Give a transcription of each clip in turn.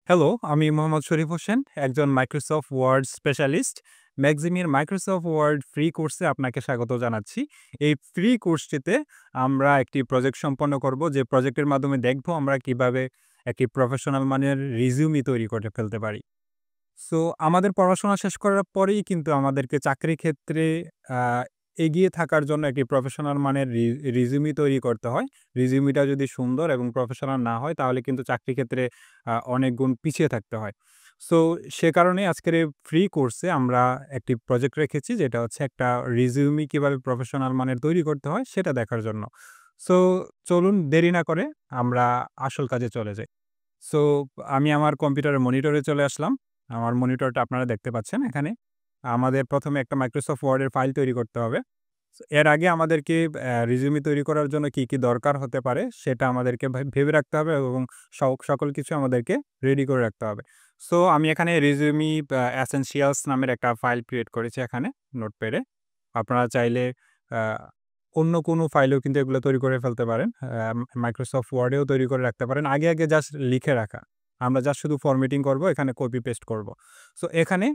Hello, আমি মোহাম্মদ শরীফ হোসেন, একজন Microsoft Word specialist. ম্যাক্সিমের মাইক্রোসফট ওয়ার্ড ফ্রি কোর্সে আপনাকে স্বাগত জানাচ্ছি। এই ফ্রি কোর্সটিতে আমরা একটি প্রজেক্ট সম্পন্ন করব, যে প্রজেক্টের মাধ্যমে দেখব আমরা কিভাবে একটি প্রফেশনাল মানের রিজিউমি তৈরি করে ফেলতে পারি। সো আমাদের পড়াশোনা শেষ করার পরেই কিন্তু আমাদেরকে চাকরির ক্ষেত্রে আ এগিয়ে থাকার জন্য একটি প্রফেশনাল মানের রিজিউমি তৈরি করতে হয়। রিজিউমিটা যদি সুন্দর এবং প্রফেশনাল না হয় তাহলে কিন্তু চাকরির ক্ষেত্রে অনেক গুণ পিছিয়ে থাকতে হয়। সো সে কারণে আজকের এই ফ্রি কোর্সে আমরা একটি প্রজেক্ট রেখেছি, যেটা হচ্ছে একটা রিজিউমি কিভাবে প্রফেশনাল মানের তৈরি করতে হয় সেটা দেখার জন্য। সো চলুন দেরি না করে আমরা আসল কাজে চলে যাই। সো আমি আমার কম্পিউটারের মনিটরে চলে আসলাম। আমার মনিটরটা আপনারা দেখতে পাচ্ছেন এখানে। আমাদের ১ম এ একটা Microsoft Word এর ফাইল তৈরি করতে হবে। এর আগে আমাদেরকে রিজিউমি তৈরি করার জন্য কি দরকার হতে পারে সেটা আমাদেরকে ভেবে রাখতে হবে, এবং সকল কিছু আমাদেরকে রেডি করে রাখতে হবে। সো আমি এখানে রিজিউমি essentials নামের একটা ফাইল ক্রিয়েট করেছি এখানে নোটপ্যাডে। আপনারা চাইলে আ অন্য কোনো ফাইলেও কিন্তু এগুলো তৈরি করে ফেলতে পারেন। Microsoft Word এও তৈরি করে রাখতে পারেন। আগে জাস্ট লিখে রাখা। আমরা জাস্ট শুধু ফরম্যাটিং করব, এখানে কপি পেস্ট করব। সো এখানে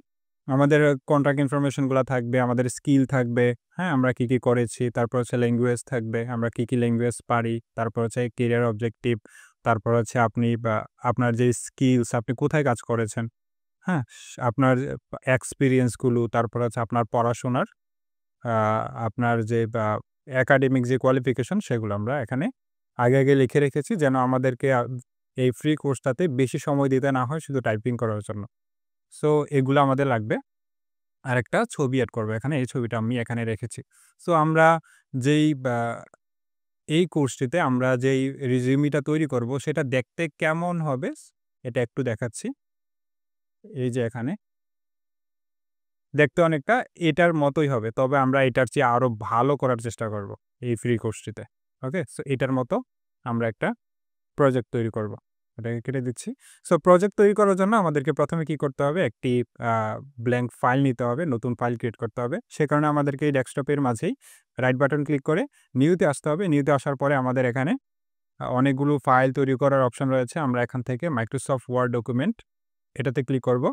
আমাদের কন্টাক্ট ইনফরমেশন গুলা থাকবে, আমাদের স্কিল থাকবে, হ্যাঁ? আমরা কি করেছি, তারপর হচ্ছে ল্যাঙ্গুয়েজ থাকবে, আমরা কি ল্যাঙ্গুয়েজ পারি, তারপর হচ্ছে ক্যারিয়ার অবজেক্টিভ, তারপর হচ্ছে আপনি বা আপনার যে স্কিলস, আপনি কোথায় কাজ করেছেন, হ্যাঁ? আপনার এক্সপেরিয়েন্স গুলো, তারপর হচ্ছে আপনার পড়াশোনার আ আপনার যে একাডেমিক যে কোয়ালিফিকেশন সেগুলো আমরা এখানে আগে লিখে রেখেছি, যেন আমাদেরকে এই ফ্রি কোর্সটাতে বেশি সময় দিতে না হয় শুধু টাইপিং করার জন্য। সো এগুলো আমাদের লাগবে। আরেকটা ছবি এড করব এখানে। এই ছবিটা আমি এখানে রেখেছি। সো আমরা যেই এই কোর্সটিতে আমরা যেই রিজিউমিটা তৈরি করব সেটা দেখতে কেমন হবে এটা একটু দেখাচ্ছি। এই যে এখানে দেখতে অনেকটা এটার মতোই হবে। তবে আমরা এটার চেয়ে আরো ভালো করার চেষ্টা করব এই ফ্রি কোর্সটিতে। ওকে? সো এটার মতো আমরা একটা প্রজেক্ট তৈরি করব। এটাকে কেটে দিচ্ছি। সো প্রজেক্ট তৈরি করার জন্য আমাদেরকে ১ম এ কি করতে হবে? একটি আ ব্ল্যাংক ফাইল নিতে হবে, নতুন ফাইল ক্রিয়েট করতে হবে। সে কারণে আমাদেরকে এই ডেস্কটপের মাঝেই রাইট বাটন ক্লিক করে নিউ তে আসতে হবে। নিউ তে আসার পরে আমাদের এখানে অনেকগুলো ফাইল তৈরি করার অপশন রয়েছে। আমরা এখান থেকে মাইক্রোসফট ওয়ার্ড ডকুমেন্ট এটাতে ক্লিক করব।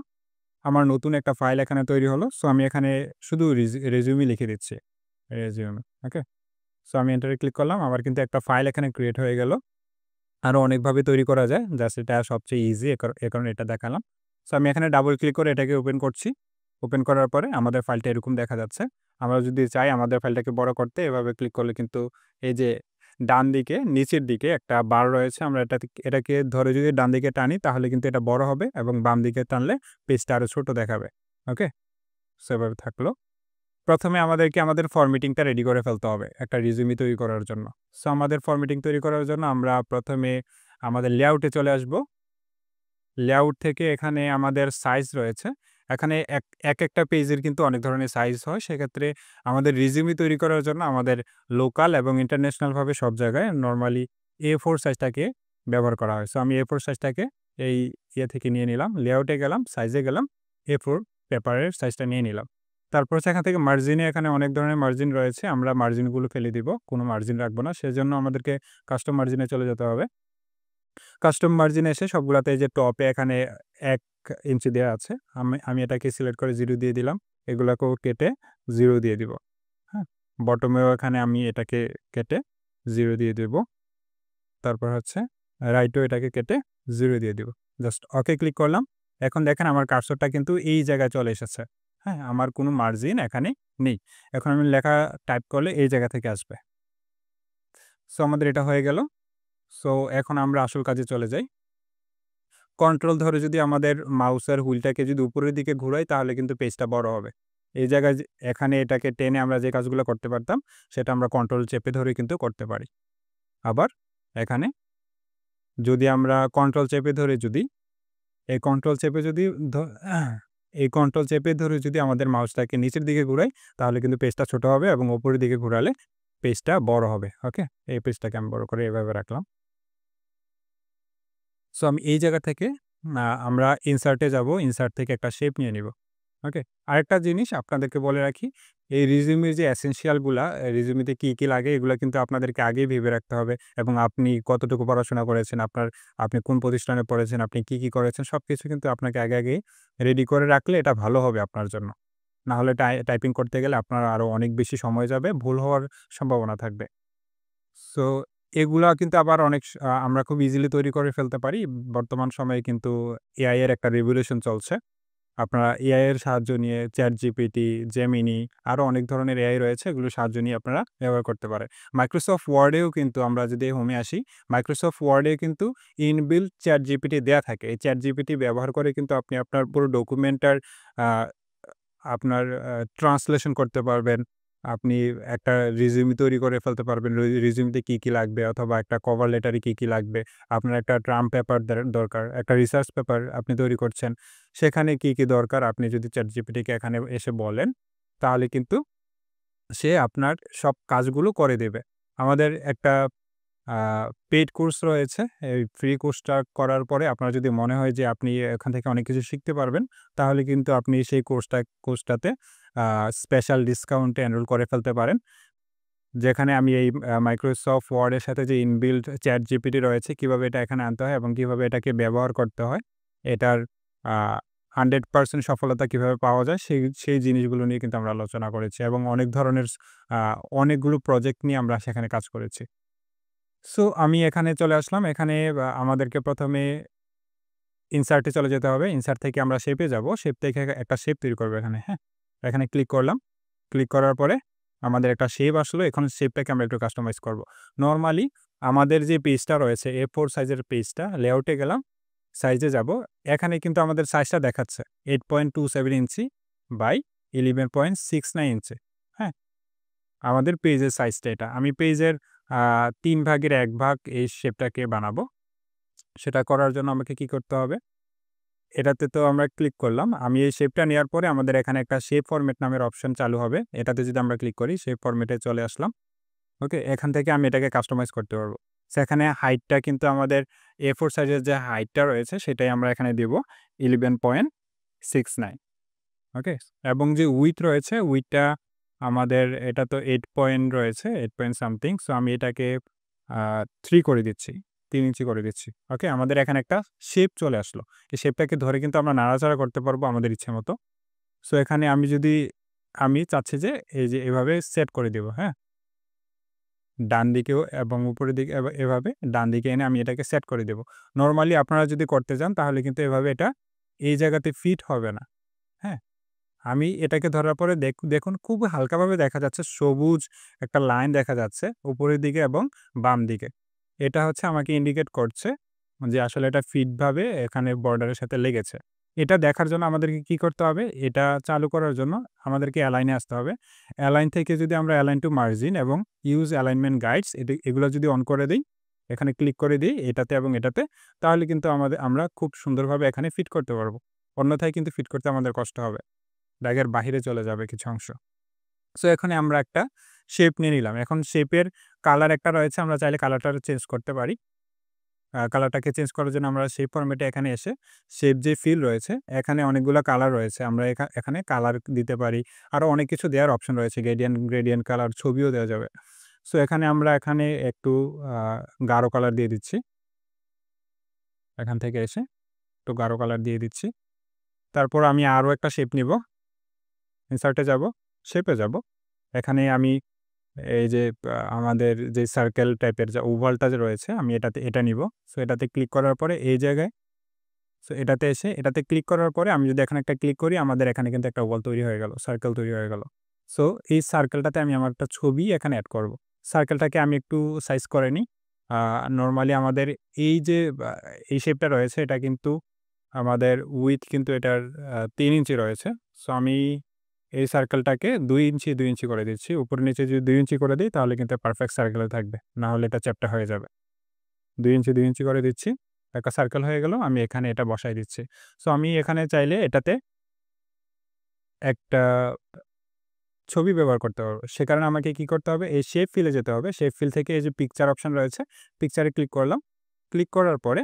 আমার নতুন একটা ফাইল এখানে তৈরি হলো। সো আমি এখানে শুধু রেজিউমি লিখে দিচ্ছি। রেজিউমি। ওকে? সো আমি এন্টারে ক্লিক করলাম। আমার কিন্তু একটা ফাইল এখানে ক্রিয়েট হয়ে গেল। আরো অনেকভাবে তৈরি করা যায়। জাস্ট এটা সবচেয়ে ইজি, এ কারণে এটা দেখালাম। সো আমি এখানে ডাবল ক্লিক করে এটাকে ওপেন করছি। ওপেন করার পরে আমাদের ফাইলটা এরকম দেখা যাচ্ছে। আমরা যদি চাই আমাদের ফাইলটাকে বড় করতে, এভাবে ক্লিক করলে কিন্তু এই যে ডান দিকে নিচের দিকে একটা বার রয়েছে। আমরা এটাকে ধরে যদি ডান দিকে টানি তাহলে কিন্তু এটা বড় হবে, এবং বাম দিকে টানলে পেজটা আরো ছোট দেখাবে। ওকে? সো এভাবে থাকলো। ১ম এ আমাদেরকে আমাদের ফরম্যাটিংটা রেডি করে ফেলতে হবে একটা রিজিউমি তৈরি করার জন্য। সো আমাদের ফরম্যাটিং তৈরি করার জন্য আমরা ১ম এ আমাদের লেআউটে চলে আসব। লেআউট থেকে এখানে আমাদের সাইজ রয়েছে। এখানে একেকটা পেজের কিন্তু অনেক ধরনের সাইজ হয়। সেক্ষেত্রে আমাদের রিজিউমি তৈরি করার জন্য আমাদের লোকাল এবং ইন্টারন্যাশনাল ভাবে সব জায়গায় নরমালি A4 সাইজটাকে ব্যবহার করা হয়। সো আমি A4 সাইজটাকে এই থেকে নিয়ে নিলাম। লেআউটে গেলাম, সাইজে গেলাম, A4 পেপারের সাইজটা নিয়ে নিলাম। তারপর হচ্ছে এখান থেকে মার্জিনে এখানে অনেক ধরনের মার্জিন রয়েছে। আমরা মার্জিনগুলো ফেলে দিব। কোনো মার্জিন রাখবো না। সেজন্য আমাদেরকে কাস্টম মার্জিনে চলে যেতে হবে। কাস্টম মার্জিনে এসে সবগুলাতে এই যে টপে এখানে ১ ইঞ্চি দেয়া আছে। আমি এটাকে সিলেক্ট করে 0 দিয়ে দিলাম। এগুলাকেও কেটে 0 দিয়ে দিব। হ্যাঁ? বটমেও এখানে আমি এটাকে কেটে 0 দিয়ে দিব। তারপর হচ্ছে রাইটেও এটাকে কেটে 0 দিয়ে দিব। জাস্ট ওকে ক্লিক করলাম। এখন দেখেন আমার কার্সরটা কিন্তু এই জায়গায় চলে এসেছে। হ্যাঁ? আমার কোনো মার্জিন এখানে নেই। এখন আমি লেখা টাইপ করলে এই জায়গা থেকে আসবে। সো আমাদের এটা হয়ে গেল। সো এখন আমরা আসল কাজে চলে যাই। কন্ট্রোল ধরে যদি আমাদের মাউসের হুইলটাকে যদি উপরের দিকে ঘুরাই তাহলে কিন্তু পেজটা বড় হবে। এই জায়গায় এখানে এটাকে টেনে আমরা যে কাজগুলো করতে পারতাম সেটা আমরা কন্ট্রোল চেপে ধরে কিন্তু করতে পারি। আবার এখানে যদি আমরা কন্ট্রোল চেপে ধরে যদি এই কন্ট্রোল চেপে যদি ধ এই কন্ট্রোল চেপে ধরে যদি আমাদের মাউসটাকে নিচের দিকে ঘুরাই তাহলে কিন্তু পেজটা ছোট হবে, এবং উপরের দিকে ঘুরালে পেজটা বড় হবে। ওকে? এই পেজটাকে আমি বড় করে এভাবে রাখলাম। সো আমি এই জায়গা থেকে আমরা ইনসার্ট এ যাব। ইনসার্ট থেকে একটা শেপ নিয়ে নিব। ওকে? আরেকটা জিনিস আপনাদেরকে বলে রাখি, এই রিজিউমের যে এসেনশিয়ালগুলা, রিজিউমেতে কি লাগে এগুলা কিন্তু আপনাদেরকে আগেই ভেবে রাখতে হবে এবং আপনি কতটুকু পড়াশোনা করেছেন, আপনি কোন প্রতিষ্ঠানে পড়েছেন, আপনি কি করেছেন সবকিছু কিন্তু আপনাকে আগেই রেডি করে রাখলে এটা ভালো হবে আপনার জন্য। না হলে টাইপিং করতে গেলে আপনার আরো অনেক বেশি সময় যাবে, ভুল হওয়ার সম্ভাবনা থাকবে। সো এগুলা কিন্তু আবার আমরা খুব ইজিলি তৈরি করে ফেলতে পারি। বর্তমান সময়ে কিন্তু এআই এর একটা রেভলিউশন চলছে। আপনারা এআই এর সাহায্য নিয়ে ChatGPT, Gemini আরো অনেক ধরনের এআই রয়েছে। এগুলোর সাহায্য নিয়ে আপনারা ব্যবহার করতে পারেন। Microsoft Word এও কিন্তু আমরা যদি হোমে আসি, Microsoft Word এ কিন্তু ইনবিল্ট ChatGPT দেয়া থাকে। এই ChatGPT ব্যবহার করে কিন্তু আপনি আপনার পুরো ডকুমেন্টটার আ আপনার ট্রান্সলেশন করতে পারবেন। আপনি একটা রিজিউম তৈরি করে ফেলতে পারবেন। রিজিউমতে কি লাগবে অথবা একটা কভার লেটারে কি লাগবে। আপনার একটা ট্রাম পেপার দরকার, একটা রিসার্চ পেপার আপনি তৈরি করছেন। সেখানে কি দরকার আপনি যদি ChatGPT কে এখানে এসে বলেন, তাহলে কিন্তু সে আপনার সব কাজগুলো করে দেবে। আমাদের একটা আ পেইড কোর্স রয়েছে। এই ফ্রি কোর্সটা করার পরে আপনার যদি মনে হয় যে আপনি এখান থেকে অনেক কিছু শিখতে পারবেন, তাহলে কিন্তু আপনি সেই কোর্সটাতে আ স্পেশাল ডিসকাউন্টে এনরোল করে ফেলতে পারেন। যেখানে আমি এই Microsoft Word এর সাথে যে ইনবিল্ট ChatGPT রয়েছে, কিভাবে এটা এখানে আনতে হয় এবং কিভাবে এটাকে ব্যবহার করতে হয়, এটার আ 100% সফলতা কিভাবে পাওয়া যায়, সেই জিনিসগুলো নিয়ে কিন্তু আমরা আলোচনা করেছি এবং অনেক ধরনের আ অনেকগুলো প্রজেক্ট নিয়ে আমরা সেখানে কাজ করেছি। সো আমি এখানে চলে আসলাম। এখানে আমাদেরকে ১ম এ ইনসার্ট এ চলে যেতে হবে। ইনসার্ট থেকে আমরা শেপ এ যাবো। শেপ থেকে একটা শেপ তৈরি করব এখানে, হ্যাঁ? এখানে ক্লিক করলাম। ক্লিক করার পরে আমাদের একটা শেপ আসলো। এখন শেপটাকে আমরা একটু কাস্টমাইজ করব। নরমালি আমাদের যে পেজটা রয়েছে A4 সাইজের পেজটা, লেআউটে গেলাম, সাইজে যাব। এখানে কিন্তু আমাদের সাইজটা দেখাচ্ছে 8.27 ইঞ্চি বাই 11.69 ইঞ্চি, হ্যাঁ? আমাদের পেজের সাইজটা এটা। আমি পেজের ৩ ভাগের ১ ভাগ এই শেপটাকে বানাবো। সেটা করার জন্য আমাকে কি করতে হবে? এটাতে তো আমরা ক্লিক করলাম। আমি এই শেপটা নেয়ার পরে আমাদের এখানে একটা শেপ ফরমেট নামের অপশন চালু হবে। এটাতে যদি আমরা ক্লিক করি, শেপ ফরমেটে চলে আসলাম। ওকে? এখান থেকে আমি এটাকে কাস্টমাইজ করতে পারবো। সেখানে হাইটটা কিন্তু আমাদের A4 সাইজের যে হাইটটা রয়েছে, সেটাই আমরা এখানে দিব 11.69, ওকে? এবং যে উইডথ রয়েছে, উইডথটা আমাদের এটা তো 8 পয়েন্ট রয়েছে, 8 পয়েন্ট সামথিং। সো আমি এটাকে আ 3 করে দিচ্ছি। ৩ ইঞ্চি করে দিচ্ছি। ওকে? আমাদের এখানে একটা শেপ চলে আসলো। এই শেপটাকে ধরে কিন্তু আমরা নাড়াচাড়া করতে পারবো আমাদের ইচ্ছেমতো। সো এখানে আমি চাচ্ছি যে এই যে এভাবে সেট করে দিব, হ্যাঁ? ডান দিকেও এবং উপরের দিকে এভাবে ডান দিকে এনে আমি এটাকে সেট করে দেব। নরমালি আপনারা যদি করতে যান তাহলে কিন্তু এভাবে এটা এই জায়গাতে ফিট হবে না, হ্যাঁ? আমি এটাকে ধরার পরে দেখুন খুব হালকাভাবে দেখা যাচ্ছে সবুজ একটা লাইন দেখা যাচ্ছে উপরের দিকে এবং বাম দিকে। এটা হচ্ছে আমাকে ইন্ডিকেট করছে যে আসলে এটা ফিটভাবে এখানে বর্ডারের সাথে লেগেছে। এটা দেখার জন্য আমাদেরকে কি করতে হবে? এটা চালু করার জন্য আমাদেরকে অ্যালাইন এ আসতে হবে। অ্যালাইন থেকে যদি আমরা অ্যালাইন টু মার্জিন এবং ইউজ অ্যালাইনমেন্ট গাইডস এগুলো যদি অন করে দেই, এখানে ক্লিক করে দেই এটাতে এবং এটাতে, তাহলে কিন্তু আমরা খুব সুন্দরভাবে এখানে ফিট করতে পারব। অন্যথায় কিন্তু ফিট করতে আমাদের কষ্ট হবে। ব্যাগের বাহিরে চলে যাবে কিছু অংশ। সো এখানে আমরা একটা শেপ নিয়ে নিলাম। এখন শেপের কালার একটা রয়েছে, আমরা চাইলে কালারটা চেঞ্জ করতে পারি। কালারটাকে চেঞ্জ করার জন্য আমরা শেপ ফরম্যাটে এখানে এসে শেপ যে ফিল রয়েছে, এখানে অনেকগুলা কালার রয়েছে। আমরা এখানে কালার দিতে পারি। আরো অনেক কিছু দেওয়ার অপশন রয়েছে। গ্রেডিয়েন্ট কালার, ছবিও দেওয়া যাবে। সো এখানে একটু আ গাঢ় কালার দিয়ে দিচ্ছি। এখান থেকে এসে একটু গাঢ় কালার দিয়ে দিচ্ছি। তারপর আমি আরো একটা শেপ নিবো। ইনসার্ট এ যাবো, শেপে যাবো। এখানে আমি এই যে আমাদের যে সার্কেল টাইপের যে ওভালটা যে রয়েছে, আমি এটা নিবো। সো এটাতে ক্লিক করার পরে এই জায়গায়, সো এটাতে এসে এটাতে ক্লিক করার পরে আমি যদি এখানে একটা ক্লিক করি, আমাদের এখানে কিন্তু একটা ওভাল তৈরি হয়ে গেল, সার্কেল তৈরি হয়ে গেল। সো এই সার্কেলটাতে আমি আমার একটা ছবি এখানে এড করব। সার্কেলটাকে আমি একটু সাইজ করে নিই। আ নরমালি আমাদের এই যে এই শেপটা রয়েছে এটা কিন্তু আমাদের উইডথ কিন্তু এটার ৩ ইঞ্চি রয়েছে। সো আমি এই সার্কেলটাকে ২ ইঞ্চি, ২ ইঞ্চি করে দিচ্ছি। উপরে নিচে যদি ২ ইঞ্চি করে দেই তাহলে কিন্তু পারফেক্ট সার্কেলে থাকবে। না হলে এটা চ্যাপ্টা হয়ে যাবে। ২ ইঞ্চি, ২ ইঞ্চি করে দিচ্ছি। একটা সার্কেল হয়ে গেল। আমি এখানে এটা বসায় দিচ্ছি। সো আমি এখানে চাইলে এটাতে একটা ছবি ব্যবহার করতে পারব। সে কারণে আমাকে কি করতে হবে? এই শেপ ফিল এ যেতে হবে। শেপ ফিল থেকে এই যে পিকচার অপশন রয়েছে, পিকচারে ক্লিক করলাম। ক্লিক করার পরে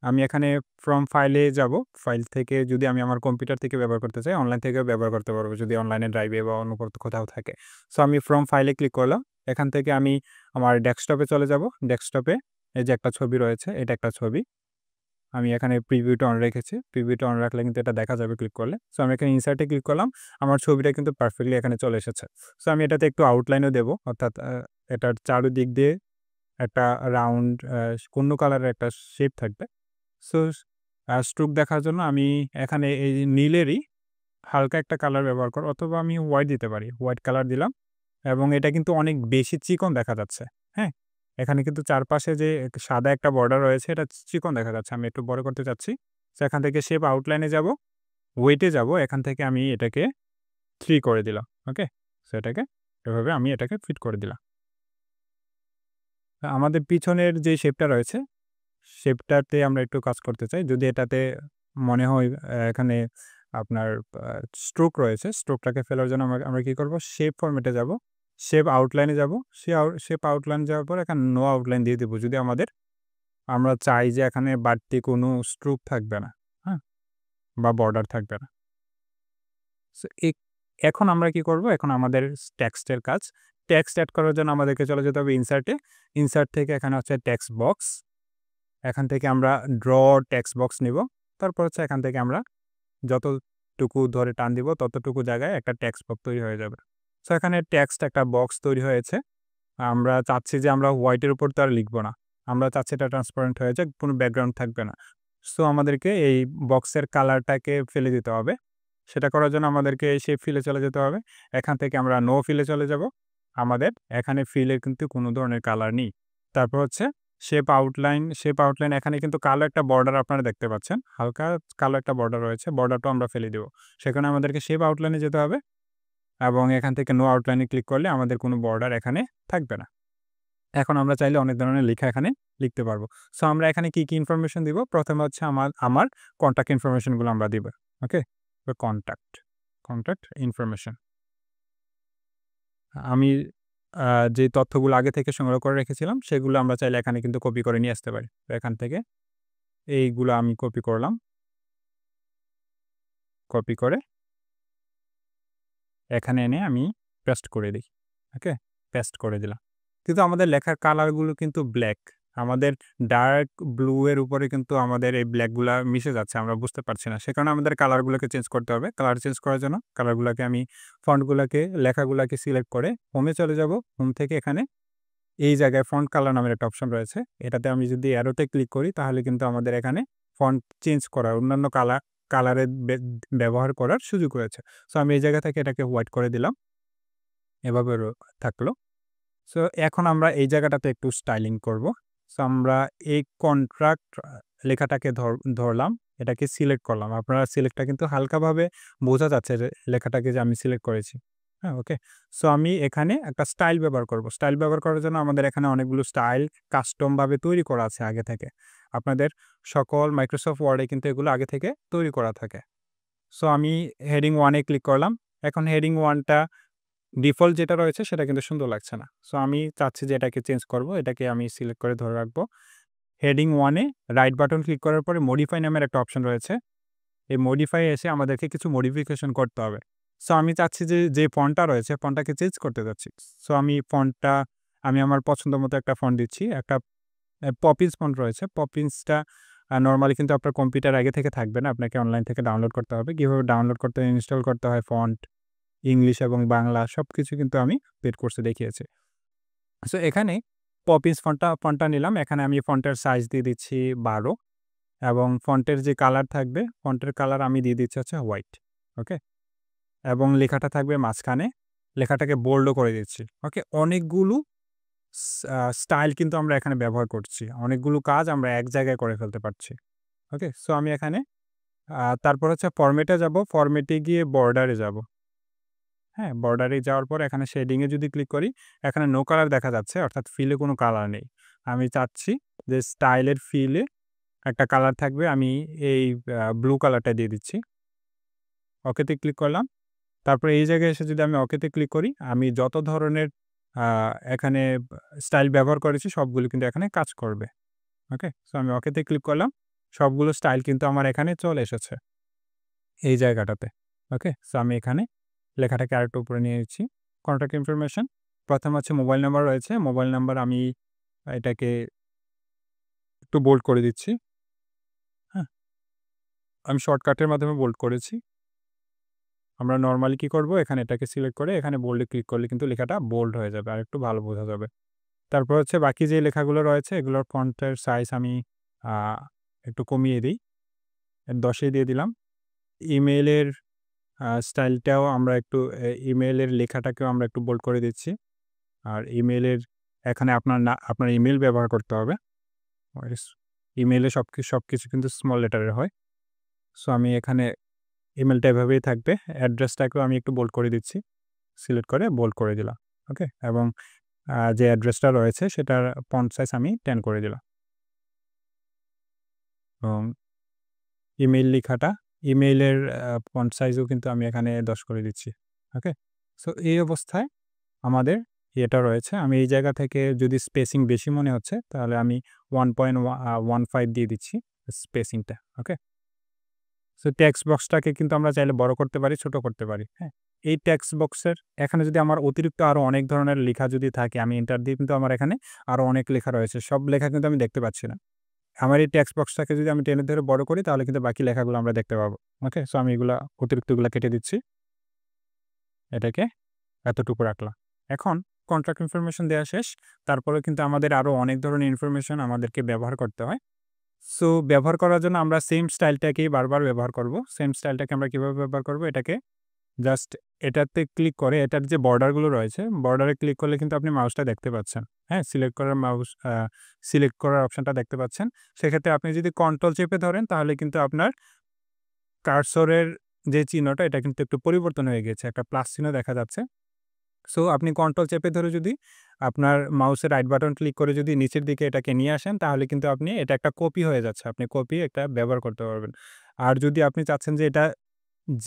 আমি এখানে ফ্রম ফাইলে যাব। ফাইল থেকে যদি আমি আমার কম্পিউটার থেকে ব্যবহার করতে চাই, অনলাইন থেকেও ব্যবহার করতে পারবো যদি অনলাইনে ড্রাইভে বা অন্য কোথাও থাকে। সো আমি ফ্রম ফাইলে ক্লিক করলাম। এখান থেকে আমি আমার ডেস্কটপে চলে যাব। ডেস্কটপে এই যে একটা ছবি রয়েছে, এটা একটা ছবি। আমি এখানে প্রিভিউটা অন রেখেছি। প্রিভিউটা অন রাখলে কিন্তু এটা দেখা যাবে ক্লিক করলে। সো আমি এখানে ইনসার্টে ক্লিক করলাম। আমার ছবিটা কিন্তু পারফেক্টলি এখানে চলে এসেছে। সো আমি এটাতে একটু আউটলাইনও দেব, অর্থাৎ এটার চারদিক দিয়ে একটা রাউন্ড অন্য কালারের একটা শেপ থাকবে। সো স্ট্রোক দেখার জন্য আমি এখানে এই নীলেরই হালকা একটা কালার ব্যবহার করব, অথবা আমি হোয়াইট দিতে পারি। হোয়াইট কালার দিলাম এবং এটা কিন্তু অনেক বেশি চিকন দেখা যাচ্ছে। হ্যাঁ? এখানে কিন্তু চারপাশে যে সাদা একটা বর্ডার রয়েছে, এটা চিকন দেখা যাচ্ছে। আমি একটু বড় করতে চাচ্ছি। সো এখান থেকে শেপ আউটলাইনে যাব, ওয়েটে যাব। এখান থেকে আমি এটাকে 3 করে দিলাম। ওকে? সো এটাকে এভাবে আমি এটাকে ফিট করে দিলাম। আমাদের পিছনের যে শেপটা রয়েছে, শেপটাতে আমরা একটু কাজ করতে চাই। যদি এটাতে মনে হয় এখানে আপনার স্ট্রোক রয়েছে, স্ট্রোকটাকে ফেলার জন্য আমরা কি করব? শেপ ফরম্যাটে যাব। শেপ আউটলাইনে যাব। শেপ আউটলাইন যাওয়ার পর এখানে নো আউটলাইন দিয়ে দেব। যদি আমরা চাই যে এখানে বাড়তি কোনো স্ট্রোক থাকবে না, হ্যাঁ? বা বর্ডার থাকবে না। সো এখন আমরা কি করব? এখন আমাদের টেক্সটের কাজ। টেক্সট এড করার জন্য আমাদেরকে চলে যেতে হবে ইনসার্টে। ইনসার্ট থেকে এখানে হচ্ছে টেক্সট বক্স। এখান থেকে আমরা ড্র টেক্সট বক্স নিব। তারপর হচ্ছে এখান থেকে আমরা যতটুকু ধরে টান দিব ততটুকু জায়গায় একটা টেক্সট বক্স তৈরি হয়ে যাবে। সো এখানে টেক্সট একটা বক্স তৈরি হয়েছে। আমরা চাচ্ছি যে আমরা হোয়াইটের উপর তো আর লিখব না। আমরা চাচ্ছি এটা ট্রান্সপারেন্ট হয়ে যাক, কোনো ব্যাকগ্রাউন্ড থাকবে না। সো আমাদেরকে এই বক্সের কালারটাকে ফেলে দিতে হবে। সেটা করার জন্য আমাদেরকে সেই ফিলে চলে যেতে হবে। এখান থেকে আমরা নো ফিলে চলে যাব। আমাদের এখানে ফিলে কিন্তু কোনো ধরনের কালার নেই। তারপর হচ্ছে শেপ আউটলাইন এখানে কিন্তু কালো একটা বর্ডার আপনারা দেখতে পাচ্ছেন। হালকা কালো একটা বর্ডার রয়েছে। বর্ডারটাও আমরা ফেলে দিব। সেখানে আমাদেরকে শেপ আউটলাইনে যেতে হবে এবং এখান থেকে নো আউটলাইনে ক্লিক করলে আমাদের কোনো বর্ডার এখানে থাকবে না। এখন আমরা চাইলে অনেক ধরনের লেখা এখানে লিখতে পারবো। সো আমরা এখানে কি ইনফরমেশন দিব? প্রথমে হচ্ছে আমার কন্টাক্ট ইনফরমেশনগুলো আমরা দিব। ওকে? তো কন্টাক্ট ইনফরমেশন। আমি আ যে তথ্যগুলো আগে থেকে সংগ্রহ করে রেখেছিলাম, সেগুলো আমরা চাইলে এখানে কিন্তু কপি করে নিয়ে আসতে পারি। তো এখান থেকে এইগুলো আমি কপি করলাম। কপি করে এখানে এনে আমি পেস্ট করে দিই। ওকে? পেস্ট করে দিলাম। কিন্তু আমাদের লেখার কালারগুলো কিন্তু ব্ল্যাক। আমাদের ডার্ক ব্লু এর উপরে কিন্তু আমাদের এই ব্ল্যাকগুলা মিশে যাচ্ছে। আমরা বুঝতে পারছি না। সে কারণে আমাদের কালারগুলোকে চেঞ্জ করতে হবে। কালার চেঞ্জ করার জন্য কালারগুলাকে আমি লেখাগুলাকে সিলেক্ট করে হোমে চলে যাব। হোম থেকে এখানে এই জায়গায় ফন্ট কালার নামের একটা অপশন রয়েছে। এটাতে আমি যদি অ্যারোতে ক্লিক করি তাহলে কিন্তু আমাদের এখানে ফন্ট চেঞ্জ করার, অন্যান্য কালারের ব্যবহার করার সুযোগ রয়েছে। সো আমি এই জায়গা থেকে এটাকে হোয়াইট করে দিলাম। এভাবে থাকলো। সো এখন আমরা এই জায়গাটাতে একটু স্টাইলিং করব। সো আমরা এই কন্ট্রাক্ট লেখাটাকে ধরলাম। এটাকে সিলেক্ট করলাম। আপনারা সিলেক্টটা কিন্তু হালকাভাবে বোঝা যাচ্ছে যে লেখাটাকে যে আমি সিলেক্ট করেছি। হ্যাঁ, ওকে। সো আমি এখানে একটা স্টাইল ব্যবহার করব। স্টাইল ব্যবহার করার জন্য আমাদের এখানে অনেকগুলো স্টাইল কাস্টমভাবে তৈরি করা আছে আগে থেকে। আপনাদের সকল মাইক্রোসফট ওয়ার্ডে কিন্তু এগুলো আগে থেকে তৈরি করা থাকে। সো আমি হেডিং 1 এ ক্লিক করলাম। এখন হেডিং 1 টা ডিফল্ট যেটা রয়েছে সেটা কিন্তু সুন্দর লাগছে না। সো আমি চাচ্ছি যে এটাকে চেঞ্জ করব। এটাকে আমি সিলেক্ট করে ধরে রাখবো। হেডিং 1 এ রাইট বাটন ক্লিক করার পরে মডিফাই নামের একটা অপশন রয়েছে। এই মডিফাই এসে আমাদেরকে কিছু মডিফিকেশন করতে হবে। সো আমি চাচ্ছি যে ফন্টটা রয়েছে, ফন্টটাকে চেঞ্জ করতে যাচ্ছি। সো আমি আমার পছন্দ মতো একটা ফন্ট দিচ্ছি। একটা পপিন্স ফন্ট রয়েছে। পপিন্সটা নরমালি কিন্তু আপনার কম্পিউটার আগে থেকে থাকবে না। আপনাকে অনলাইন থেকে ডাউনলোড করতে হবে। কিভাবে ডাউনলোড করতে হয়, ইনস্টল করতে হয় ফন্ট, ইংলিশ এবং বাংলা সবকিছু কিন্তু আমি পেড কোর্সে দেখিয়েছি। সো এখানে পপিন্স ফন্টটা নিলাম। এখানে আমি ফন্টের সাইজ দিয়ে দিচ্ছি 12 এবং ফন্টের যে কালার থাকবে, ফন্টের কালার আমি দিয়ে দিচ্ছি হচ্ছে হোয়াইট। ওকে? এবং লেখাটা থাকবে মাঝখানে। লেখাটাকে বোল্ডও করে দিচ্ছি। ওকে? অনেকগুলো স্টাইল কিন্তু আমরা এখানে ব্যবহার করছি। অনেকগুলো কাজ আমরা এক জায়গায় করে ফেলতে পারছি। ওকে? সো আমি এখানে তারপর হচ্ছে ফরম্যাটে যাব। ফরম্যাটে গিয়ে বর্ডারে যাব। হ্যাঁ, বর্ডারে যাওয়ার পর এখানে শেডিং এ যদি ক্লিক করি, এখানে নো কালার দেখা যাচ্ছে, অর্থাৎ ফিলে কোনো কালার নেই। আমি চাচ্ছি যে স্টাইলের ফিলে একটা কালার থাকবে। আমি এই ব্লু কালারটা দিয়ে দিচ্ছি। ওকেতে ক্লিক করলাম। তারপরে এই জায়গায় এসে যদি আমি ওকেতে ক্লিক করি, আমি যত ধরনের আ এখানে স্টাইল ব্যবহার করেছি সবগুলো কিন্তু এখানে কাজ করবে। ওকে? সো আমি ওকেতে ক্লিক করলাম। সবগুলো স্টাইল কিন্তু আমার এখানে চলে এসেছে এই জায়গাটাতে। ওকে? সো আমি এখানে লেখাটাকে আরেকটু উপরে নিয়ে নিচ্ছি। কন্টাক্ট ইনফরমেশন, ১ম হচ্ছে মোবাইল নাম্বার রয়েছে। মোবাইল নাম্বার আমি এটাকে একটু বোল্ড করে দিচ্ছি। হ্যাঁ? আমি শর্টকাটের মাধ্যমে বোল্ড করেছি। আমরা নরমালি কি করব? এখানে এটাকে সিলেক্ট করে এখানে বোল্ডে ক্লিক করলে কিন্তু লেখাটা বোল্ড হয়ে যাবে। আরেকটু ভালো বোঝা যাবে। তারপর হচ্ছে বাকি যে লেখাগুলো রয়েছে এগুলোর ফন্টের সাইজ আমি আ একটু কমিয়ে দেই। ১০ এ দিয়ে দিলাম। ইমেইলের স্টাইলটাও আমরা একটু ইমেইলের লেখাটাকেও আমরা একটু বোল্ড করে দিচ্ছি। আর ইমেইলের এখানে আপনার ইমেইল ব্যবহার করতে হবে। ইমেইলে সবকিছু কিন্তু স্মল লেটারের হয়। সো আমি এখানে ইমেইলটা এভাবেই থাকবে। অ্যাড্রেসটাকেও আমি একটু বোল্ড করে দিচ্ছি। সিলেক্ট করে বোল্ড করে দিলাম। ওকে? এবং যে অ্যাড্রেসটা রয়েছে সেটার ফন্ট সাইজ আমি 10 করে দিলাম। এবং ইমেইল লেখাটা, ইমেইলের ফন্ট সাইজও কিন্তু আমি এখানে 10 করে দিচ্ছি। ওকে? সো এই অবস্থায় আমাদের ইয়েটা রয়েছে। আমি এই জায়গা থেকে যদি স্পেসিং বেশি মনে হচ্ছে তাহলে আমি 1.15 দিয়ে দিচ্ছি স্পেসিংটা। ওকে? সো টেক্সট বক্সটাকে কিন্তু আমরা চাইলে বড় করতে পারি, ছোট করতে পারি। হ্যাঁ? এই টেক্সট বক্সের এখানে যদি আমার অতিরিক্ত আরো অনেক ধরনের লেখা যদি থাকে, আমি এন্টার দিয়ে কিন্তু আমার এখানে আরো অনেক লেখা রয়েছে। সব লেখা কিন্তু আমি দেখতে পাচ্ছি না। আমার এই টেক্সট বক্সটাকে যদি আমি টেনে ধরে বড় করি তাহলে কিন্তু বাকি লেখাগুলো আমরা দেখতে পাবো। ওকে? সো আমি অতিরিক্তগুলা কেটে দিচ্ছি। এটাকে এতটুকু রাখলাম। এখন কন্ট্রাক্ট ইনফরমেশন দেয়া শেষ। তারপরেও কিন্তু আমাদের আরো অনেক ধরনের ইনফরমেশন আমাদেরকে ব্যবহার করতে হয়। সো ব্যবহার করার জন্য আমরা সেম স্টাইলটাকেই বারবার ব্যবহার করব। সেম স্টাইলটাকে আমরা কিভাবে ব্যবহার করব? এটাকে জাস্ট এটাতে ক্লিক করে এটার যে বর্ডারগুলো রয়েছে, বর্ডারে ক্লিক করলে কিন্তু আপনি মাউসটা দেখতে পাচ্ছেন। হ্যাঁ? সিলেক্ট করার অপশনটা দেখতে পাচ্ছেন। সেক্ষেত্রে আপনি যদি কন্ট্রোল চেপে ধরেন তাহলে কিন্তু আপনার কার্সরের যে চিহ্নটা এটা কিন্তু একটু পরিবর্তন হয়ে গেছে। একটা প্লাস চিহ্ন দেখা যাচ্ছে। সো আপনি কন্ট্রোল চেপে ধরে যদি আপনার মাউসের রাইট বাটন ক্লিক করে যদি নিচের দিকে এটাকে নিয়ে আসেন তাহলে কিন্তু আপনি এটা একটা কপি হয়ে যাচ্ছে। আপনি কপি একটা ব্যবহার করতে পারবেন। আর যদি আপনি চাচ্ছেন যে এটা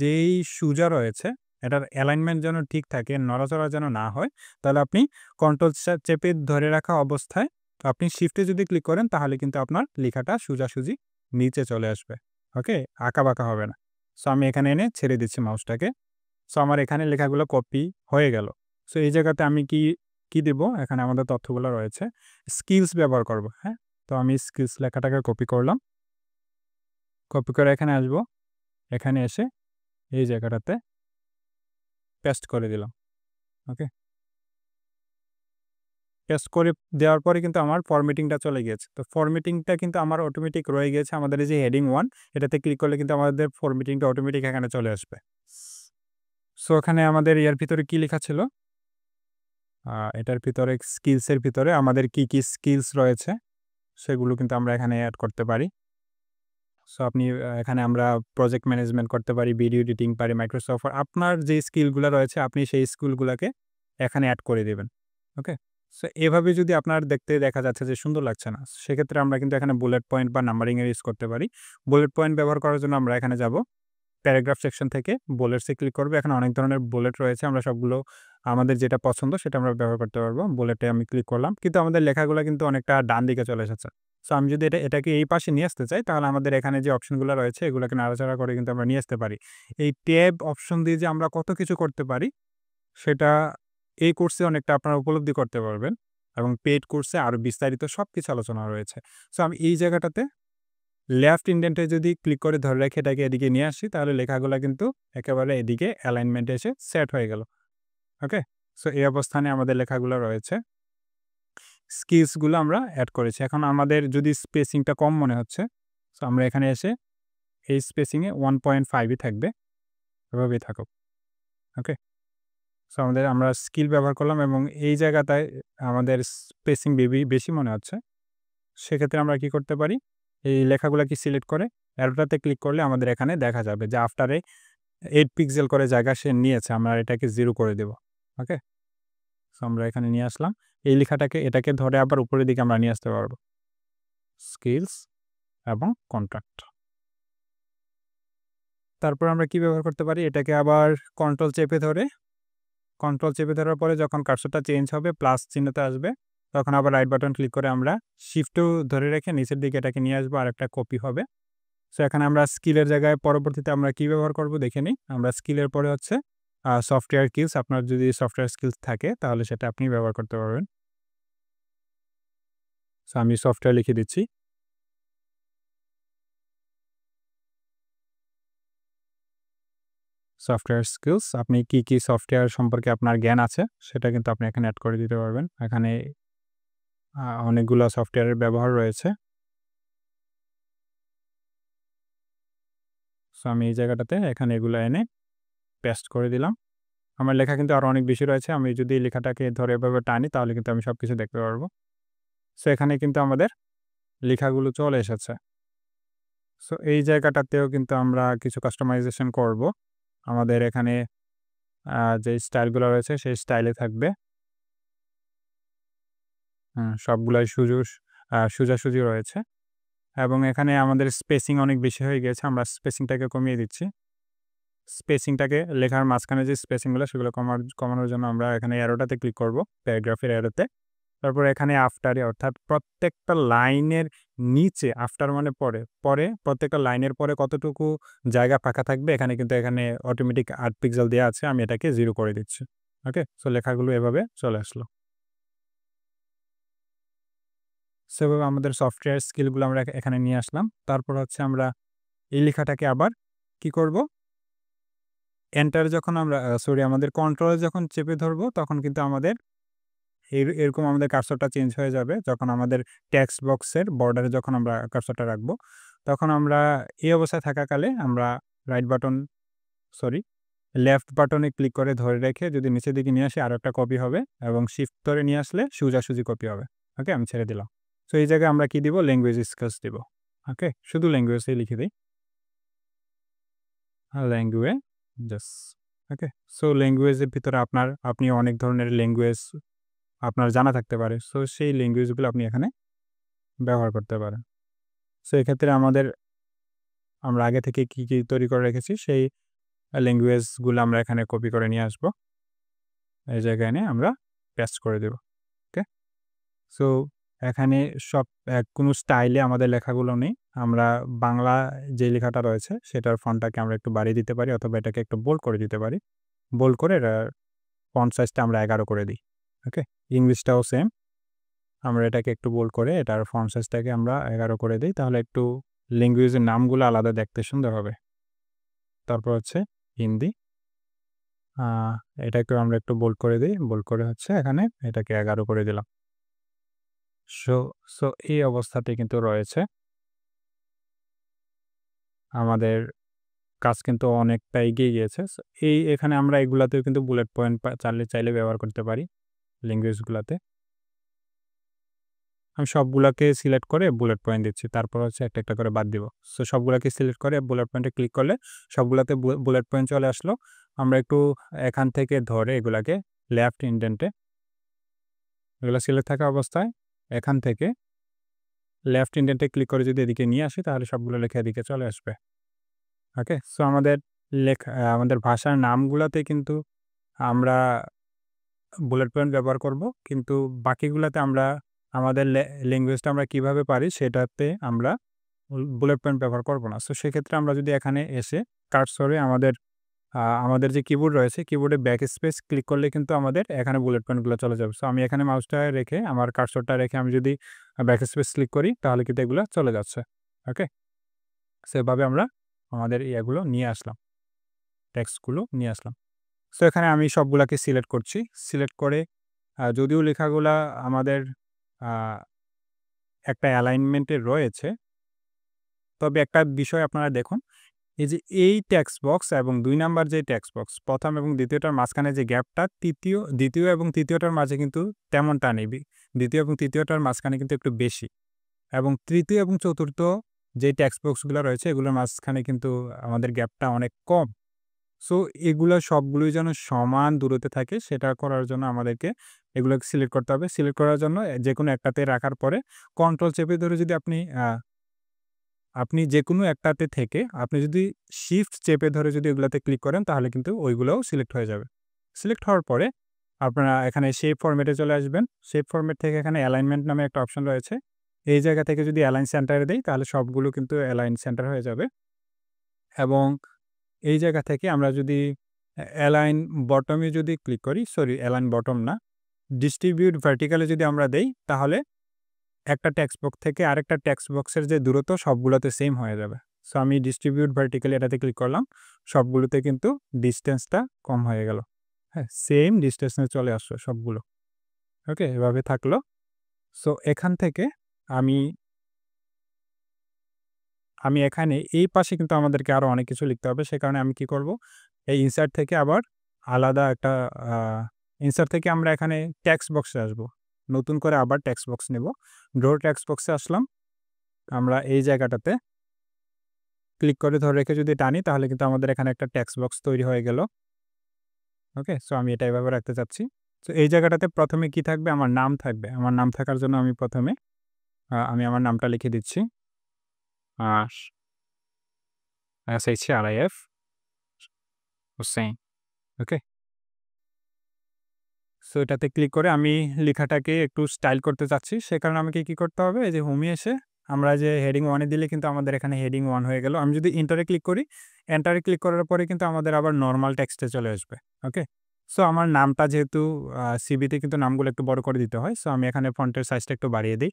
যেই সুজা রয়েছে এটার অ্যালাইনমেন্ট যেন ঠিক থাকে, নড়াচড়া যেন না হয়, তাহলে আপনি কন্ট্রোল চেপে ধরে রাখা অবস্থায় আপনি শিফটে যদি ক্লিক করেন তাহলে কিন্তু আপনার লেখাটা সোজাসুজি নিচে চলে আসবে। ওকে? আঁকাবাঁকা হবে না। সো আমি এখানে এনে ছেড়ে দিচ্ছি মাউসটাকে। সো আমার এখানে লেখাগুলো কপি হয়ে গেল। সো এই জায়গাতে আমি কি দিব? এখানে আমাদের তথ্যগুলো রয়েছে। স্কিলস ব্যবহার করব। হ্যাঁ? তো আমি স্কিলস লেখাটাকে কপি করলাম। কপি করে এখানে আসব। এখানে এসে এই জায়গাটাতে পেস্ট করে দিলাম। ওকে? পেস্ট করে দেওয়ার পরে কিন্তু আমার ফরম্যাটিংটা চলে গিয়েছে। তো ফরম্যাটিংটা কিন্তু আমার অটোমেটিক রয়ে গিয়েছে। আমাদের এই যে হেডিং 1 এটাতে ক্লিক করলে কিন্তু আমাদের ফরম্যাটিংটা অটোমেটিক এখানে চলে আসবে। সো এখানে আমাদের ইয়ার ভিতরে কি লেখা ছিল? এটার ভিতরে স্কিলসের ভিতরে আমাদের কি স্কিলস রয়েছে সেগুলো কিন্তু আমরা এখানে এড করতে পারি। সো আপনি এখানে আমরা প্রজেক্ট ম্যানেজমেন্ট করতে পারি, ভিডিও এডিটিং পারি, মাইক্রোসফট আপনার যে স্কিলগুলা রয়েছে আপনি সেই স্কিলগুলাকে এখানে এড করে দিবেন। ওকে? সো এভাবে যদি আপনার দেখতে দেখা যাচ্ছে যে সুন্দর লাগছে না, সেক্ষেত্রে আমরা কিন্তু এখানে বুলেট পয়েন্ট বা নাম্বারিং এর ইউজ করতে পারি। বুলেট পয়েন্ট ব্যবহার করার জন্য আমরা এখানে যাব। প্যারাগ্রাফ সেকশন থেকে বুলেটস এ ক্লিক করব। এখানে অনেক ধরনের বুলেট রয়েছে। আমরা সবগুলো আমাদের যেটা পছন্দ সেটা আমরা ব্যবহার করতে পারবো। বুলেটে আমি ক্লিক করলাম। কিন্তু আমাদের লেখাগুলা কিন্তু অনেকটা ডান দিকে চলে এসেছে। সো আমি যদি এটাকে এই পাশে নিয়ে আসতে চাই তাহলে আমাদের এখানে যে অপশনগুলো রয়েছে এগুলাকে নাড়াচাড়া করে কিন্তু আমরা নিয়ে আসতে পারি। এই ট্যাব অপশন দিয়ে যে আমরা কত কিছু করতে পারি সেটা এই কোর্সে অনেকটা আপনারা উপলব্ধি করতে পারবেন এবং পেইড কোর্সে আরো বিস্তারিত সবকিছু আলোচনা রয়েছে। সো আমি এই জায়গাটাতে লেফট ইনডেন্টে যদি ক্লিক করে ধরে রেখে এটাকে এদিকে নিয়ে আসি তাহলে লেখাগুলা কিন্তু একেবারে এদিকে অ্যালাইনমেন্টে এসে সেট হয়ে গেল। ওকে? সো এই অবস্থানে আমাদের লেখাগুলো রয়েছে। স্কিলসগুলো আমরা এড করেছি। এখন আমাদের যদি স্পেসিংটা কম মনে হচ্ছে, সো আমরা এখানে এসে এই স্পেসিংয়ে 1.5 ই থাকবে। এভাবেই থাকুক। ওকে? সো আমরা স্কিল ব্যবহার করলাম এবং এই জায়গাটায় আমাদের স্পেসিং বেশি মনে হচ্ছে। সেক্ষেত্রে আমরা কি করতে পারি? এই লেখাগুলাকে সিলেক্ট করে অ্যারোটাতে ক্লিক করলে আমাদের এখানে দেখা যাবে যে আফটার 8 পিক্সেল করে জায়গা সে নিয়েছে। আমরা এটাকে 0 করে দেব। ওকে? সো আমরা এখানে নিয়ে আসলাম। এই এটাকে ধরে আবার উপরের দিকে আমরা নিয়ে আসতে পারবো। স্কিলস এবং কন্ট্রাক্ট। তারপর আমরা কি ব্যবহার করতে পারি? এটাকে আবার কন্ট্রোল চেপে ধরার পরে যখন কার্সরটা চেঞ্জ হবে প্লাস চিহ্নতে আসবে, তখন আবার রাইট বাটন ক্লিক করে আমরা শিফটও ধরে রেখে নিচের দিকে এটাকে নিয়ে আসবো, আরেকটা কপি হবে। সো এখানে আমরা স্কিলের জায়গায় পরবর্তীতে আমরা কি ব্যবহার করব দেখে নিই। আমরা স্কিলের পরে হচ্ছে সফটওয়্যার স্কিলস, আপনার যদি সফটওয়্যার স্কিলস থাকে তাহলে সেটা আপনি ব্যবহার করতে পারবেন। সো আমি সফটওয়্যার লিখে দিচ্ছি। সফটওয়্যার স্কিলস, আপনি কি সফটওয়্যার সম্পর্কে আপনার জ্ঞান আছে সেটা কিন্তু আপনি এখানে এড করে দিতে পারবেন। এখানে অনেকগুলো সফটওয়্যারের ব্যবহার রয়েছে। সো আমি এই জায়গাটাতে এখানে এগুলো এনে পেস্ট করে দিলাম। আমার লেখা কিন্তু আরো অনেক বেশি রয়েছে। আমি যদি লেখাটাকে ধরে এভাবে টানি তাহলে কিন্তু আমি সবকিছু দেখতে পারবো। সো এখানে কিন্তু আমাদের লেখাগুলো চলে এসেছে। সো এই জায়গাটাতেও কিন্তু আমরা কিছু কাস্টমাইজেশন করব। আমাদের এখানে যে স্টাইলগুলো রয়েছে সেই স্টাইলে থাকবে। সবগুলাই সোজাসুজি রয়েছে এবং এখানে আমাদের স্পেসিং অনেক বেশি হয়ে গেছে। আমরা স্পেসিংটাকে কমিয়ে দিচ্ছি। স্পেসিংটাকে লেখার মাঝখানে যে স্পেসিংগুলো সেগুলো কমানোর জন্য আমরা এখানে অ্যারোটাতে ক্লিক করব, প্যারাগ্রাফের অ্যারোতে। তারপর এখানে আফটারে, অর্থাৎ প্রত্যেকটা লাইনের নিচে, আফটার মানে পরে প্রত্যেকটা লাইনের পরে কতটুকু জায়গা ফাঁকা থাকবে এখানে কিন্তু এখানে অটোমেটিক 8 পিক্সেল দেওয়া আছে। আমি এটাকে 0 করে দিচ্ছি। ওকে? সো লেখাগুলো এভাবে চলে আসলো। সো এভাবে আমাদের সফটওয়্যার স্কিলগুলো আমরা এখানে নিয়ে আসলাম। তারপর হচ্ছে আমরা এই লেখাটাকে আবার কি করব? এন্টার যখন আমরা আমাদের কন্ট্রোল যখন চেপে ধরবো তখন কিন্তু আমাদের এরকম আমাদের কার্সরটা চেঞ্জ হয়ে যাবে। যখন আমাদের টেক্সট বক্সের বর্ডারে যখন আমরা কার্সরটা রাখবো, তখন আমরা এই অবস্থায় থাকাকালে আমরা রাইট বাটন সরি লেফট বাটনে ক্লিক করে ধরে রেখে যদি নিচের দিকে নিয়ে আসি আরেকটা কপি হবে এবং শিফট ধরে নিয়ে আসলে সোজাসুজি কপি হবে। ওকে? আমি ছেড়ে দিলাম। সো এই জায়গায় আমরা কি দিব? ল্যাঙ্গুয়েজ স্কিলস দিব। ওকে? শুধু ল্যাঙ্গুয়েজই লিখে দেই। ল্যাঙ্গুয়েজেস। ওকে? সো ল্যাঙ্গুয়েজের ভিতরে আপনি অনেক ধরনের ল্যাঙ্গুয়েজ আপনার জানা থাকতে পারে। সো সেই ল্যাঙ্গুয়েজগুলো আপনি এখানে ব্যবহার করতে পারেন। সো এক্ষেত্রে আমরা আগে থেকে কি তৈরি করে রেখেছি সেই ল্যাঙ্গুয়েজগুলো আমরা এখানে কপি করে নিয়ে আসবো। এই জায়গায় এনে আমরা পেস্ট করে দেব। ওকে? সো এখানে কোনো স্টাইলে আমাদের লেখাগুলো নেই। আমরা বাংলা যে লেখাটা রয়েছে সেটার ফন্টটাকে আমরা একটু বাড়িয়ে দিতে পারি অথবা এটাকে একটু বোল্ড করে দিতে পারি। বোল্ড করে এটার ফন্ট সাইজটা আমরা 11 করে দিই। ওকে? ইংলিশটাও সেম। আমরা এটাকে একটু বোল্ড করে এটার ফন্ট সাইজটাকে আমরা 11 করে দেই। তাহলে একটু ল্যাঙ্গুয়েজের নামগুলো আলাদা দেখতে সুন্দর হবে। তারপর হচ্ছে হিন্দি। এটাকেও আমরা একটু বোল্ড করে দিই। বোল্ড করে হচ্ছে এখানে এটাকে 11 করে দিলাম। সো সো এই অবস্থাতে কিন্তু রয়েছে। আমাদের কাজ কিন্তু অনেকটা এগিয়ে গিয়েছে। সো এখানে আমরা এগুলাতেও কিন্তু বুলেট পয়েন্ট চাইলে ব্যবহার করতে পারি ল্যাঙ্গুয়েজগুলাতে। আমি সবগুলাকে সিলেক্ট করে বুলেট পয়েন্ট দিচ্ছি। তারপর হচ্ছে একটা করে বাদ দিব। সো সবগুলাকে সিলেক্ট করে বুলেট পয়েন্টে ক্লিক করলে সবগুলাতে বুলেট পয়েন্ট চলে আসলো। আমরা একটু এখান থেকে ধরে এগুলাকে লেফট ইনডেন্টে এগুলো সিলেক্ট থাকা অবস্থায় এখান থেকে লেফট ইনডেন্টে ক্লিক করে যদি এদিকে নিয়ে আসি তাহলে সবগুলো লেখা এদিকে চলে আসবে। ওকে? সো আমাদের ভাষার নামগুলাতে কিন্তু আমরা বুলেট পয়েন্ট ব্যবহার করব। কিন্তু বাকিগুলাতে আমরা আমাদের ল্যাঙ্গুয়েজটা আমরা কিভাবে পারি সেটাতে আমরা বুলেট পয়েন্ট ব্যবহার করব না। সো সেক্ষেত্রে আমরা যদি এখানে এসে কার্সরে আমাদের যে কিবোর্ড রয়েছে কিবোর্ডে ব্যাক স্পেস ক্লিক করলে কিন্তু আমাদের এখানে বুলেট পয়েন্টগুলো চলে যাবে। সো আমি এখানে মাউসটা রেখে আমার কার্সরটা রেখে আমি যদি ব্যাক স্পেস ক্লিক করি তাহলে কিন্তু এগুলো চলে যাচ্ছে। ওকে? সো এভাবে আমরা আমাদের ইয়েগুলো নিয়ে আসলাম। টেক্সটগুলো নিয়ে আসলাম। সো এখানে আমি সবগুলাকে সিলেক্ট করছি। সিলেক্ট করে যদিও লেখাগুলা আমাদের আ একটা অ্যালাইনমেন্টে রয়েছে, তবে একটা বিষয় আপনারা দেখুন, এই যে এই টেক্সট বক্স এবং ২ নাম্বার যে টেক্সট বক্স ১ম এবং ২য় মাঝখানে যে গ্যাপটা ২য় এবং ৩য়টার মাঝে কিন্তু তেমনটা নেই। ২য় এবং ৩য়টার মাঝখানে কিন্তু একটু বেশি এবং ৩য় এবং ৪র্থ যে টেক্সট বক্সগুলো রয়েছে এগুলোর মাঝখানে কিন্তু আমাদের গ্যাপটা অনেক কম। সো এগুলা সবগুলোই যেন সমান দূরত্বে থাকে সেটা করার জন্য আমাদেরকে এগুলোকে সিলেক্ট করতে হবে। সিলেক্ট করার জন্য যেকোনো একটাতে রাখার পরে কন্ট্রোল চেপে ধরে যদি আপনি যেকোনো একটাতে থেকে আপনি যদি শিফট চেপে ধরে যদি এগুলাতে ক্লিক করেন তাহলে কিন্তু ওইগুলোও সিলেক্ট হয়ে যাবে। সিলেক্ট হওয়ার পরে আপনারা এখানে শেপ ফরম্যাটে চলে আসবেন। শেপ ফরম্যাট থেকে এখানে অ্যালাইনমেন্ট নামে একটা অপশন রয়েছে। এই জায়গা থেকে যদি অ্যালাইন সেন্টারে দেই তাহলে সবগুলো কিন্তু অ্যালাইন সেন্টার হয়ে যাবে এবং এই জায়গা থেকে আমরা যদি অ্যালাইন বটমে যদি ক্লিক করি, সরি অ্যালাইন বটম না, ডিস্ট্রিবিউট ভার্টিক্যালি যদি আমরা দেই তাহলে একটা টেক্সট বক্স থেকে আরেকটা টেক্সট বক্সের যে দূরত্ব সবগুলোতে সেম হয়ে যাবে। সো আমি ডিস্ট্রিবিউট ভার্টিক্যালি এটাতে ক্লিক করলাম। সবগুলোতে কিন্তু ডিসট্যান্সটা কম হয়ে গেল। হ্যাঁ, সেম ডিসট্যান্সে চলে আসলো সবগুলো। ওকে, এভাবে থাকলো। সো এখান থেকে আমি আমি এখানে এই পাশে কিন্তু আমাদেরকে আরো অনেক কিছু লিখতে হবে। সে কারণে আমি কি করব? এই ইনসার্ট থেকে আবার আলাদা একটা আ ইনসার্ট থেকে আমরা এখানে টেক্সট বক্সে আসবো। নতুন করে আবার টেক্সট বক্স নেব। ড্র টেক্সট বক্সে আসলাম। আমরা এই জায়গাটাতে ক্লিক করে ধরে রেখে যদি টানি তাহলে কিন্তু আমাদের এখানে একটা টেক্সট বক্স তৈরি হয়ে গেল। ওকে? সো আমি এটা এভাবে রাখতে চাচ্ছি। সো এই জায়গাটাতে ১ম এ কি থাকবে? আমার নাম থাকবে। আমার নাম থাকার জন্য আমি ১ম এ আমি আমার নামটা লিখে দিচ্ছি। আস SHRIF হোসেইন। ওকে? সো এটাতে ক্লিক করে আমি লেখাটাকে একটু স্টাইল করতে চাচ্ছি। সে কারণে আমাকে কি করতে হবে? এই যে হোমে এসে আমরা যে হেডিং 1 এ দিলে কিন্তু আমাদের এখানে হেডিং 1 হয়ে গেল। আমি যদি এন্টারে ক্লিক করি, এন্টারে ক্লিক করার পরে কিন্তু আমাদের আবার নরমাল টেক্সটে চলে আসবে। ওকে? সো আমার নামটা যেহেতু সিভিতে কিন্তু নামগুলো একটু বড় করে দিতে হয়। সো আমি এখানে ফন্টের সাইজটা একটু বাড়িয়ে দেই।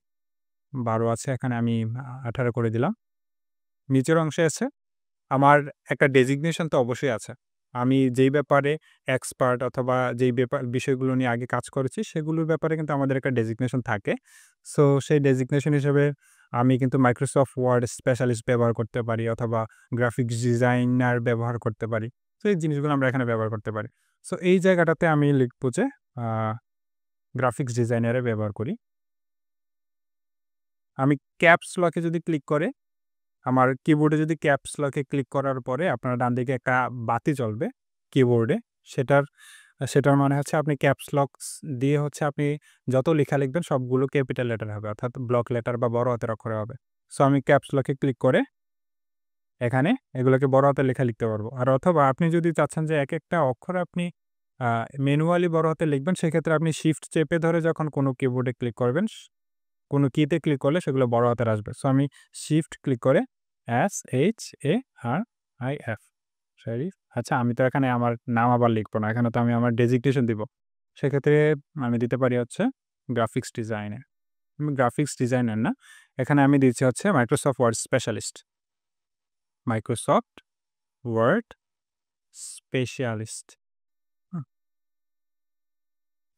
১২ আছে, এখানে আমি ১৮ করে দিলাম। নিচের অংশে আছে আমার একটা ডেজিগনেশন তো অবশ্যই আছে। আমি যেই ব্যাপারে এক্সপার্ট অথবা যেই বিষয়গুলো নিয়ে আগে কাজ করেছি সেগুলোর ব্যাপারে কিন্তু আমাদের একটা ডেজিগনেশন থাকে। সো সেই ডেজিগনেশন হিসেবে আমি কিন্তু মাইক্রোসফট ওয়ার্ড স্পেশালিস্ট ব্যবহার করতে পারি অথবা গ্রাফিক্স ডিজাইনার ব্যবহার করতে পারি। সো এই জিনিসগুলো আমরা এখানে ব্যবহার করতে পারি। সো এই জায়গাটাতে আমি লিখব যে আ গ্রাফিক্স ডিজাইনারে ব্যবহার করি। আমি ক্যাপস লকে যদি ক্লিক করে আমার কিবোর্ডে যদি ক্যাপস লকে ক্লিক করার পরে আপনার ডানদিকে একটা বাতি জ্বলবে কিবোর্ডে। সেটার সেটার মানে হচ্ছে আপনি ক্যাপস লক দিয়ে হচ্ছে আপনি যত লেখা লিখবেন সবগুলো ক্যাপিটাল লেটার হবে, অর্থাৎ ব্লক লেটার বা বড় হাতের অক্ষরে হবে। সো আমি ক্যাপস লকে ক্লিক করে এখানে এগুলোকে বড় হাতের লেখা লিখতে পারবো। আর অথবা আপনি যদি চাচ্ছেন যে একেকটা অক্ষর আপনি ম্যানুয়ালি বড় হাতে লিখবেন, সেক্ষেত্রে আপনি শিফট চেপে ধরে যখন কোনো কিবোর্ডে ক্লিক করবেন, কোনো কিতে ক্লিক করলে সেগুলো বড় হাতের আসবে। সো আমি শিফট ক্লিক করে SHARIF শরীফ। আচ্ছা, আমি তো এখানে আমার নাম আবার লিখব না। এখানে তো আমি আমার ডেজিগনেশন দিব। সেক্ষেত্রে আমি দিতে পারি হচ্ছে গ্রাফিক্স ডিজাইনার। গ্রাফিক্স ডিজাইনার না। এখানে আমি দিচ্ছি হচ্ছে Microsoft Word specialist. Microsoft Word specialist.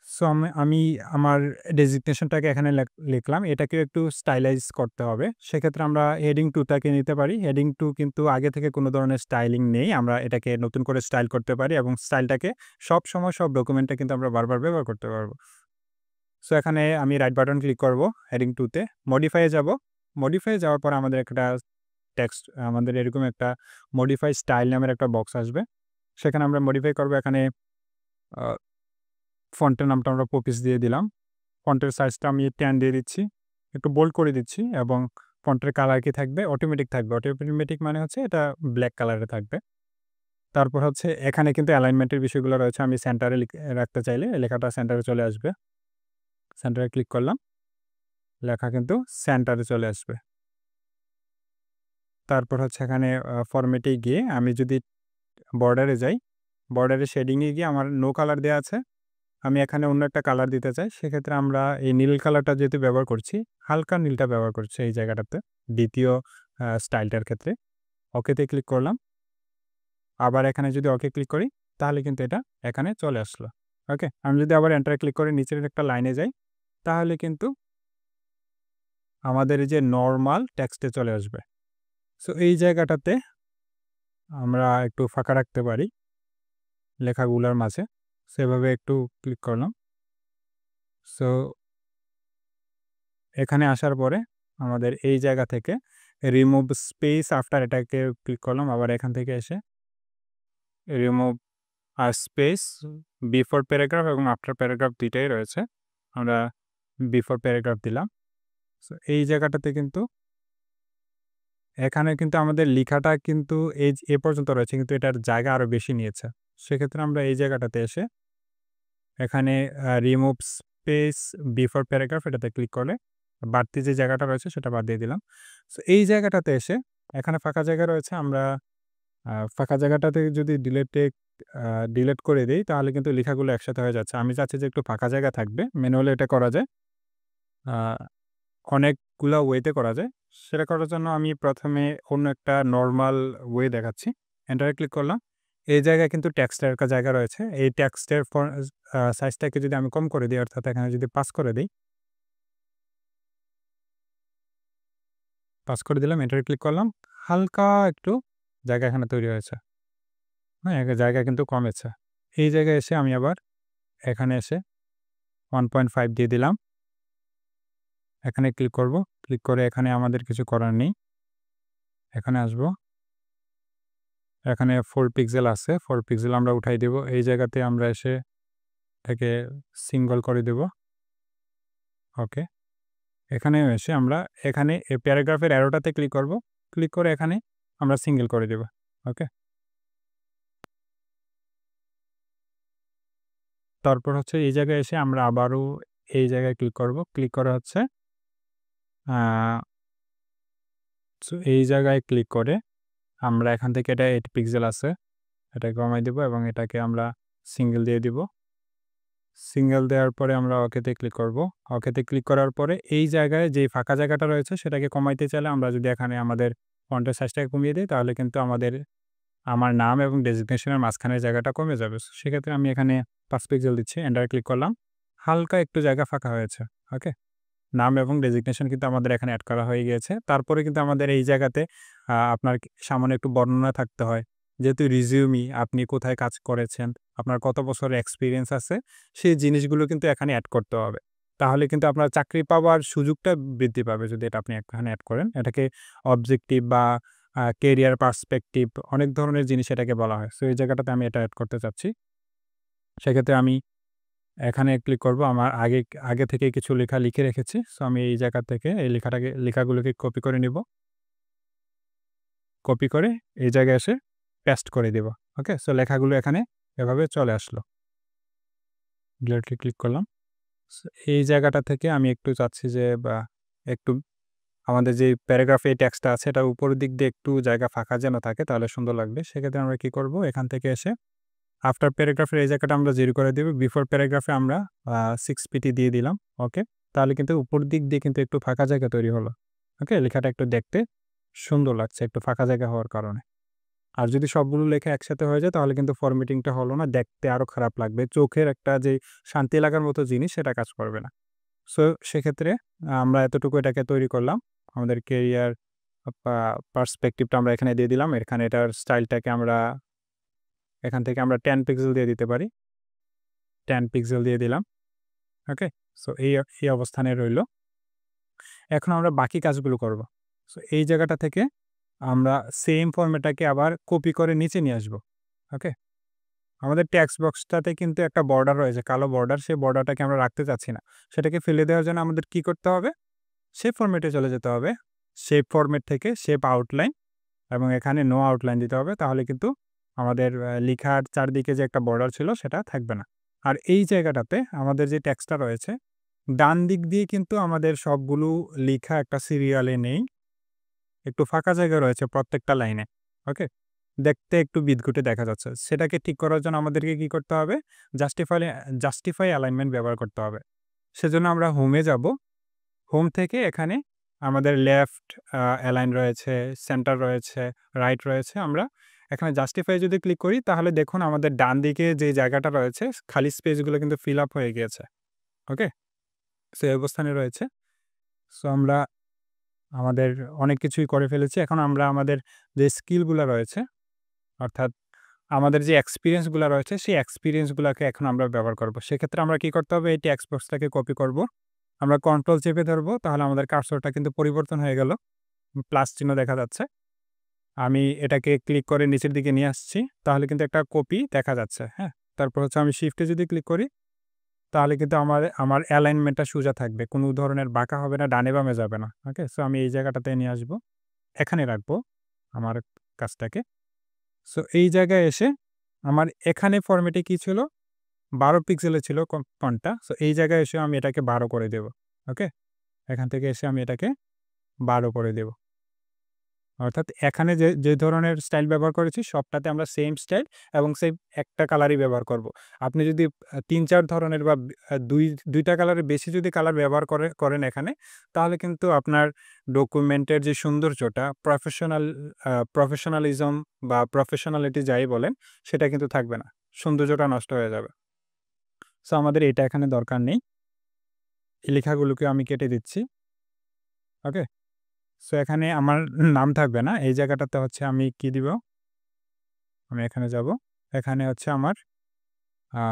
So আমি আমার ডেজিগনেশনটাকে এখানে লিখলাম। এটাকেও একটু স্টাইলাইজ করতে হবে। সেক্ষেত্রে আমরা হেডিং 2 টাকে নিতে পারি। হেডিং 2 কিন্তু আগে থেকে কোনো ধরনের স্টাইলিং নেই। আমরা এটাকে নতুন করে স্টাইল করতে পারি এবং স্টাইলটাকে সবসময় সব ডকুমেন্টে কিন্তু আমরা বারবার ব্যবহার করতে পারব। সো এখানে আমি রাইট বাটন ক্লিক করব হেডিং 2 তে। মডিফাই এ যাব। মডিফাই এ যাওয়ার পর আমাদের একটা টেক্সট আমাদের এরকম একটা মডিফাই স্টাইল নামের একটা বক্স আসবে। সেখানে আমরা মডিফাই করব। এখানে আ ফন্টের নামটা আমরা পপিস দিয়ে দিলাম। ফন্টের সাইজটা আমি 10 দিয়ে দিচ্ছি। একটু বোল্ড করে দিচ্ছি এবং ফন্টের কালার কি থাকবে? অটোমেটিক থাকবে। অটোমেটিক মানে হচ্ছে এটা ব্লাক কালারে থাকবে। তারপর হচ্ছে এখানে কিন্তু অ্যালাইনমেন্টের বিষয়গুলো রয়েছে। আমি সেন্টারে রাখতে চাইলে লেখাটা সেন্টারে চলে আসবে। সেন্টারে ক্লিক করলাম। লেখা কিন্তু সেন্টারে চলে আসবে। তারপর হচ্ছে এখানে ফরম্যাটে গিয়ে আমি যদি বর্ডারে যাই, বর্ডারে শেডিং এ গিয়ে আমার নো কালার দেয়া আছে। আমি এখানে অন্য একটা কালার দিতে চাই। সেক্ষেত্রে আমরা এই নীল কালারটা যেহেতু ব্যবহার করছি, হালকা নীলটা ব্যবহার করছি এই জায়গাটাতে। দ্বিতীয় স্টাইলটার ক্ষেত্রে। ওকেতে ক্লিক করলাম। আবার এখানে যদি ওকে ক্লিক করি, তাহলে কিন্তু এটা এখানে চলে আসলো। ওকে? আমি যদি আবার এন্টারে ক্লিক করে নিচের একটা লাইনে যাই, তাহলে কিন্তু আমাদের এই যে নরমাল টেক্সটে চলে আসবে। সো এই জায়গাটাতে আমরা একটু ফাঁকা রাখতে পারি লেখাগুলার মাঝে। সো এভাবে একটু ক্লিক করলাম। সো এখানে আসার পরে আমাদের এই জায়গা থেকে রিমুভ স্পেস আফটার এটাকে ক্লিক করলাম। আবার এখান থেকে এসে রিমুভ স্পেস বিফোর প্যারাগ্রাফ এবং আফটার প্যারাগ্রাফ ২ টাই রয়েছে। আমরা বিফোর প্যারাগ্রাফ দিলাম। সো এই জায়গাটাতে কিন্তু এখানে কিন্তু আমাদের লিখাটা কিন্তু এ পর্যন্ত রয়েছে, কিন্তু এটার জায়গা আরো বেশি নিয়েছে। সেক্ষেত্রে আমরা এই জায়গাটাতে এসে এখানে রিমুভ স্পেস বিফোর প্যারাগ্রাফ এটাতে ক্লিক করলে বাড়তি যে জায়গাটা রয়েছে সেটা বাদ দিয়ে দিলাম। সো এই জায়গাটাতে এসে এখানে ফাঁকা জায়গা রয়েছে, আমরা ফাঁকা জায়গাটাতে যদি ডিলিট করে দেই তাহলে কিন্তু লেখাগুলো একসাথে হয়ে যাচ্ছে। আমি চাচ্ছি যে একটু ফাঁকা জায়গা থাকবে। ম্যানুয়ালি এটা করা যায়। আ অনেকগুলা ওয়েতে করা যায়। সেটা করার জন্য আমি ১ম এ অন্য একটা নরমাল ওয়ে দেখাচ্ছি। এন্টারে ক্লিক করলাম। এই জায়গায় কিন্তু টেক্সটের একটা জায়গা রয়েছে। এই টেক্সটের সাইজটাকে যদি আমি কম করে দিই, অর্থাৎ এখানে যদি ৫ করে দেই, ৫ করে দিলাম, এন্টারে ক্লিক করলাম। হালকা একটু জায়গা এখানে তৈরি হয়েছে। হ্যাঁ? জায়গা কিন্তু কমেছে। এই জায়গায় এসে আমি আবার এখানে এসে 1.5 দিয়ে দিলাম। এখানে ক্লিক করব। ক্লিক করে এখানে আমাদের কিছু করার নেই। এখানে আসব। এখানে 4 পিক্সেল আছে। 4 পিক্সেল আমরা উঠাই দিব। এই জায়গাতে আমরা এসে এটাকে সিঙ্গল করে দেব। ওকে। এখানে এসে আমরা এখানে প্যারাগ্রাফের অ্যারোটাতে ক্লিক করব। ক্লিক করে এখানে আমরা সিঙ্গেল করে দেব। ওকে। তারপর হচ্ছে এই জায়গায় এসে আমরা আবারও এই জায়গায় ক্লিক করব। ক্লিক করে হচ্ছে আ সো এই জায়গায় ক্লিক করে আমরা এখান থেকে এটা 8 পিক্সেল আছে। এটাকে কমাই দিব এবং এটাকে আমরা সিঙ্গেল দিয়ে দিব। সিঙ্গেল দেওয়ার পরে আমরা ওকেতে ক্লিক করব। ওকেতে ক্লিক করার পরে এই জায়গায় যেই ফাঁকা জায়গাটা রয়েছে সেটাকে কমাইতে চাইলে আমরা যদি এখানে আমাদের ফন্টের সাইজটাকে কমিয়ে দিই তাহলে কিন্তু আমার নাম এবং ডেজিগনেশনের মাঝখানের জায়গাটা কমে যাবে। সেক্ষেত্রে আমি এখানে ৫ পিক্সেল দিচ্ছি। এন্টারে ক্লিক করলাম। হালকা একটু জায়গা ফাঁকা হয়েছে। ওকে? নাম এবং ডেজিগনেশন কিন্তু আমাদের এখানে এড করা হয়ে গিয়েছে। তারপরে কিন্তু আমাদের এই জায়গাতে আপনার সামান্য একটু বর্ণনা থাকতে হয়। যেহেতু রিজিউমি, আপনি কোথায় কাজ করেছেন, আপনার কত বছরের এক্সপেরিয়েন্স আছে, সেই জিনিসগুলো কিন্তু এখানে এড করতে হবে। তাহলে কিন্তু আপনার চাকরি পাওয়ার সুযোগটা বৃদ্ধি পাবে যদি এটা আপনি এখানে এড করেন। এটাকে অবজেক্টিভ বা কেরিয়ার পার্সপেক্টিভ অনেক ধরনের জিনিস এটাকে বলা হয়। সো এই জায়গাটাতে আমি এটা এড করতে চাচ্ছি। সেক্ষেত্রে আমি এখানে ক্লিক করব। আমার আগে থেকেই কিছু লেখা লিখে রেখেছি। সো আমি এই জায়গা থেকে এই লেখাগুলোকে কপি করে নিব। কপি করে এই জায়গায় এসে পেস্ট করে দিব। ওকে? সো লেখাগুলো এখানে এভাবে চলে আসলো। ডিলিটে ক্লিক করলাম। সো এই জায়গাটা থেকে আমি একটু চাচ্ছি যে একটু আমাদের যে প্যারাগ্রাফে এই টেক্সটটা আছে এটার উপরের দিক দিয়ে একটু জায়গা ফাঁকা যেন থাকে তাহলে সুন্দর লাগবে। সেক্ষেত্রে আমরা কি করব? এখান থেকে এসে আফটার প্যারাগ্রাফের এই জায়গাটা আমরা 0 করে দিব। বিফোর প্যারাগ্রাফে আমরা 6 পিটি দিয়ে দিলাম। ওকে? তাহলে কিন্তু উপর দিক দিয়ে কিন্তু একটু ফাঁকা জায়গা তৈরি হলো। ওকে? লেখাটা একটু দেখতে সুন্দর লাগছে একটু ফাঁকা জায়গা হওয়ার কারণে। আর যদি সবগুলো লেখা একসাথে হয়ে যায় তাহলে কিন্তু ফরম্যাটিংটা হলো না, দেখতে আরো খারাপ লাগবে। চোখের একটা যে শান্তি লাগার মতো জিনিস সেটা কাজ করবে না। সো সেক্ষেত্রে আমরা এতটুকু এটাকে তৈরি করলাম। আমাদের কেরিয়ার পার্সপেক্টিভটা আমরা এখানে দিয়ে দিলাম। এখানে এটার স্টাইলটাকে আমরা এখান থেকে আমরা 10 পিক্সেল দিয়ে দিতে পারি। 10 পিক্সেল দিয়ে দিলাম। ওকে? সো এই অবস্থানে রইল। এখন আমরা বাকি কাজগুলো করব। সো এই জায়গাটা থেকে আমরা সেম ফরম্যাটটাকে আবার কপি করে নিচে নিয়ে আসব। ওকে? আমাদের টেক্সট বক্সটাতে কিন্তু একটা বর্ডার রয়েছে, কালো বর্ডার। সেই বর্ডারটাকে আমরা রাখতে চাচ্ছি না। সেটাকে ফেলে দেওয়ার জন্য আমাদের কি করতে হবে? শেপ ফরম্যাটে চলে যেতে হবে। শেপ ফরম্যাট থেকে শেপ আউটলাইন এবং এখানে নো আউটলাইন দিতে হবে। তাহলে কিন্তু আমাদের লিখার চারদিকে যে একটা বর্ডার ছিল সেটা থাকবে না। আর এই জায়গাটাতে আমাদের যে টেক্সটটা রয়েছে, ডান দিক দিয়ে কিন্তু আমাদের সবগুলো লিখা একটা সিরিয়ালে নেই। একটু ফাঁকা জায়গা রয়েছে প্রত্যেকটা লাইনে। ওকে? দেখতে একটু বিদঘুটে দেখা যাচ্ছে। সেটাকে ঠিক করার জন্য আমাদেরকে কি করতে হবে? জাস্টিফাই অ্যালাইনমেন্ট ব্যবহার করতে হবে। সেজন্য আমরা হোমে যাব। হোম থেকে এখানে আমাদের লেফট অ্যালাইন রয়েছে, সেন্টার রয়েছে, রাইট রয়েছে। আমরা এখানে জাস্টিফাই যদি ক্লিক করি তাহলে দেখুন আমাদের ডান দিকে যে জায়গাটা রয়েছে খালি স্পেসগুলো কিন্তু ফিল আপ হয়ে গিয়েছে। ওকে? সো এই অবস্থানে রয়েছে। সো আমরা আমাদের অনেক কিছুই করে ফেলেছি। এখন আমরা আমাদের যে স্কিলগুলা রয়েছে, অর্থাৎ আমাদের যে এক্সপেরিয়েন্সগুলা রয়েছে সেই এক্সপেরিয়েন্সগুলাকে এখন আমরা ব্যবহার করব। সেক্ষেত্রে আমরা কি করতে হবে? এই টেক্সট বক্সটাকে কপি করব। আমরা কন্ট্রোল চেপে ধরব। তাহলে আমাদের কার্সরটা কিন্তু পরিবর্তন হয়ে গেল। প্লাস চিহ্ন দেখা যাচ্ছে। আমি এটাকে ক্লিক করে নিচের দিকে নিয়ে আসছি। তাহলে কিন্তু একটা কপি দেখা যাচ্ছে। হ্যাঁ? তারপর হচ্ছে আমি শিফটে যদি ক্লিক করি তাহলে কিন্তু আমার অ্যালাইনমেন্টটা সোজা থাকবে। কোনো ধরনের বাঁকা হবে না, ডানে বামে যাবে না। ওকে? সো আমি এই জায়গাটাতে নিয়ে আসবো। এখানে রাখবো আমার কাজটাকে। সো এই জায়গায় এসে আমার এখানে ফরম্যাটে কি ছিল? 12 পিক্সেলের ছিল ফন্টটা। সো এই জায়গায় এসে আমি এটাকে 12 করে দেব। ওকে? এখান থেকে এসে আমি এটাকে 12 করে দেব। অর্থাৎ এখানে যে ধরনের স্টাইল ব্যবহার করেছি সবটাতে আমরা সেম স্টাইল এবং সেম একটা কালারই ব্যবহার করব। আপনি যদি ৩-৪ ধরনের বা ২ টা কালারের বেশি যদি কালার ব্যবহার করেন এখানে, তাহলে কিন্তু আপনার ডকুমেন্টের যে সৌন্দর্যটা প্রফেশনালিজম বা প্রফেশনালিটি যাই বলেন, সেটা কিন্তু থাকবে না। সৌন্দর্যটা নষ্ট হয়ে যাবে। সো আমাদের এটা এখানে দরকার নেই। এই লেখাগুলোকে আমি কেটে দিচ্ছি। ওকে? সো এখানে আমার নাম থাকবে না। এই জায়গাটাতে হচ্ছে আমি কি দিব? আমি এখানে যাব। এখানে হচ্ছে আমার আ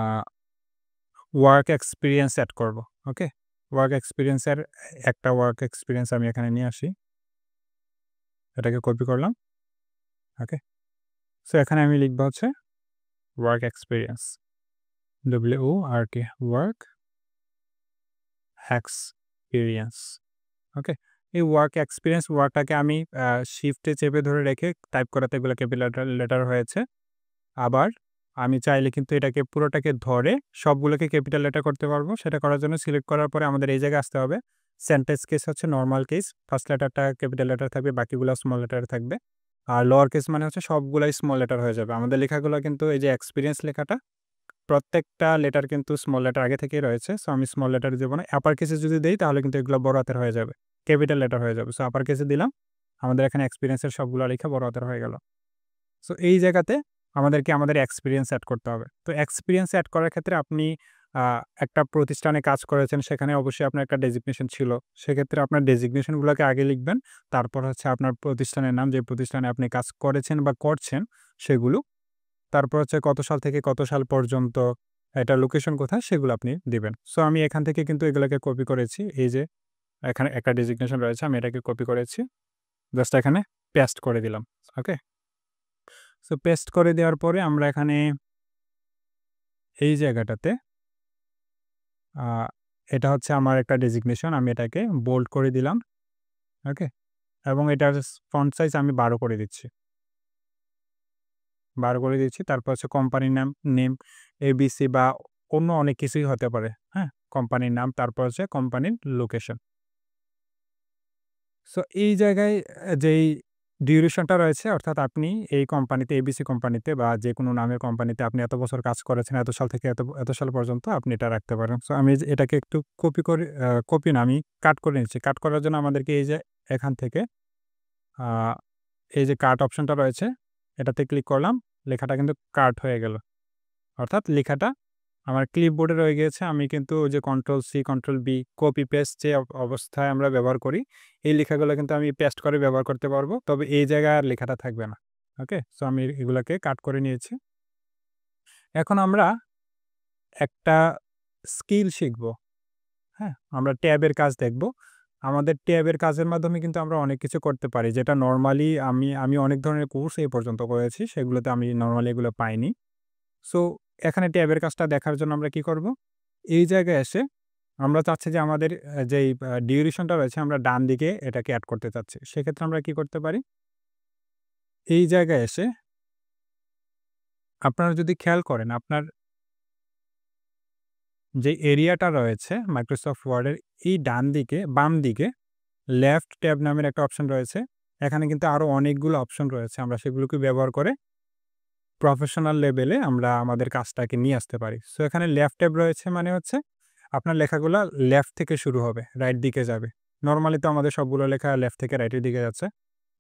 ওয়ার্ক এক্সপেরিয়েন্স এড করব। ওকে? ওয়ার্ক এক্সপেরিয়েন্স এর একটা ওয়ার্ক এক্সপেরিয়েন্স আমি এখানে নিয়ে আসি। এটাকে কপি করলাম। ওকে? সো এখানে আমি লিখব হচ্ছে work experience. WORK work experience. Okay? এই ওয়ার্ক এক্সপেরিয়েন্স ওয়ার্কটাকে আমি শিফটে চেপে ধরে রেখে টাইপ করাতে এগুলো ক্যাপিটাল লেটার হয়েছে। আবার আমি চাইলে কিন্তু এটাকে পুরোটাকে ধরে সবগুলোকে ক্যাপিটাল লেটার করতে পারবো। সেটা করার জন্য সিলেক্ট করার পরে আমাদের এই জায়গায় আসতে হবে। সেন্টেন্স কেস হচ্ছে নরমাল কেস। ফার্স্ট লেটারটা ক্যাপিটাল লেটার থাকবে, বাকিগুলো স্মল লেটারে থাকবে। আর লোয়ার কেস মানে হচ্ছে সবগুলাই স্মল লেটার হয়ে যাবে। আমাদের লেখাগুলো কিন্তু এই যে এক্সপেরিয়েন্স লেখাটা প্রত্যেকটা লেটার কিন্তু স্মল লেটার আগে থেকেই রয়েছে। সো আমি স্মল লেটার দেব না। আপার কেসে যদি দেই তাহলে কিন্তু এগুলো বড় হাতের হয়ে যাবে। ক্যাপিটাল লেটার হয়ে যাবে। সো আপার কেসে দিলাম। আমাদের এখানে এক্সপেরিয়েন্সের সবগুলো লেখা বড় হাতের হয়ে গেল। সো এই জায়গাতে আমাদেরকে আমাদের এক্সপেরিয়েন্স এড করতে হবে। তো এক্সপেরিয়েন্স এড করার ক্ষেত্রে আপনি একটা প্রতিষ্ঠানে কাজ করেছেন, সেখানে অবশ্যই আপনার একটা ডেজিগনেশন ছিল। সেক্ষেত্রে আপনার ডেজিগনেশনগুলোকে আগে লিখবেন। তারপর হচ্ছে আপনার প্রতিষ্ঠানের নাম, যে প্রতিষ্ঠানে আপনি কাজ করেছেন বা করছেন সেগুলো। তারপর হচ্ছে কত সাল থেকে কত সাল পর্যন্ত, এটার লোকেশন কোথায় সেগুলো আপনি দিবেন। সো আমি এখান থেকে কিন্তু এগুলোকে কপি করেছি। এই যে এখানে একটা ডেজিগনেশন রয়েছে, আমি এটাকে কপি করেছি। জাস্ট এখানে পেস্ট করে দিলাম। ওকে? সো পেস্ট করে দেওয়ার পরে আমরা এখানে এই জায়গাটাতে আ এটা হচ্ছে আমার একটা ডেজিগনেশন। আমি এটাকে বোল্ড করে দিলাম। ওকে? এবং এটার ফন্ট সাইজ আমি 12 করে দিচ্ছি। 12 করে দিচ্ছি। তারপর হচ্ছে কোম্পানির নেম ABC বা অন্য অনেক কিছুই হতে পারে। হ্যাঁ? কোম্পানির নাম, তারপর হচ্ছে কোম্পানির লোকেশন। সো এই জায়গায় যেই ডিউরেশনটা রয়েছে, অর্থাৎ আপনি এই কোম্পানিতে ABC কোম্পানিতে বা যেকোনো নামের কোম্পানিতে আপনি এত বছর কাজ করেছেন, এত সাল থেকে এত সাল পর্যন্ত আপনি এটা রাখতে পারেন। সো আমি এটাকে একটু কপি করে কপি না, আমি কাট করে নিচ্ছি। কাট করার জন্য আমাদেরকে এই যে এখান থেকে আ এই যে কাট অপশনটা রয়েছে, এটাতে ক্লিক করলাম। লেখাটা কিন্তু কাট হয়ে গেল। অর্থাৎ লেখাটা আমার ক্লিপবোর্ডে রয়ে গিয়েছে। আমি কিন্তু ওই যে কন্ট্রোল-সি, কন্ট্রোল-ভি, কপি পেস্ট যে অবস্থায় আমরা ব্যবহার করি, এই লেখাগুলো কিন্তু আমি পেস্ট করে ব্যবহার করতে পারবো। তবে এই জায়গায় আর লেখাটা থাকবে না। ওকে? সো আমি এগুলাকে কাট করে নিয়েছি। এখন আমরা একটা স্কিল শিখব। হ্যাঁ? আমরা ট্যাবের কাজ দেখব। আমাদের ট্যাবের কাজের মাধ্যমে কিন্তু আমরা অনেক কিছু করতে পারি, যেটা নরমালি আমি অনেক ধরনের কোর্স এই পর্যন্ত করেছি। সেগুলোতে আমি নরমালি এগুলো পাইনি। সো এখানে ট্যাবের কাজটা দেখার জন্য আমরা কি করব? এই জায়গায় এসে আমরা চাচ্ছি যে আমাদের যেই ডিউরেশনটা রয়েছে আমরা ডান দিকে এটাকে এড করতে চাচ্ছি। সেক্ষেত্রে আমরা কি করতে পারি? এই জায়গায় এসে আপনারা যদি খেয়াল করেন, আপনার যে এরিয়াটা রয়েছে মাইক্রোসফট ওয়ার্ডের এই ডান দিকে, বাম দিকে লেফট ট্যাব নামের একটা অপশন রয়েছে। এখানে কিন্তু আরো অনেকগুলো অপশন রয়েছে। আমরা সেগুলোকে ব্যবহার করে প্রফেশনাল লেভেলে আমরা আমাদের কাজটাকে নিয়ে আসতে পারি। সো এখানে লেফট ট্যাব রয়েছে মানে হচ্ছে আপনার লেখাগুলা লেফট থেকে শুরু হবে, রাইট দিকে যাবে। নরমালি তো আমাদের সবগুলো লেখা লেফট থেকে রাইটের দিকে যাচ্ছে।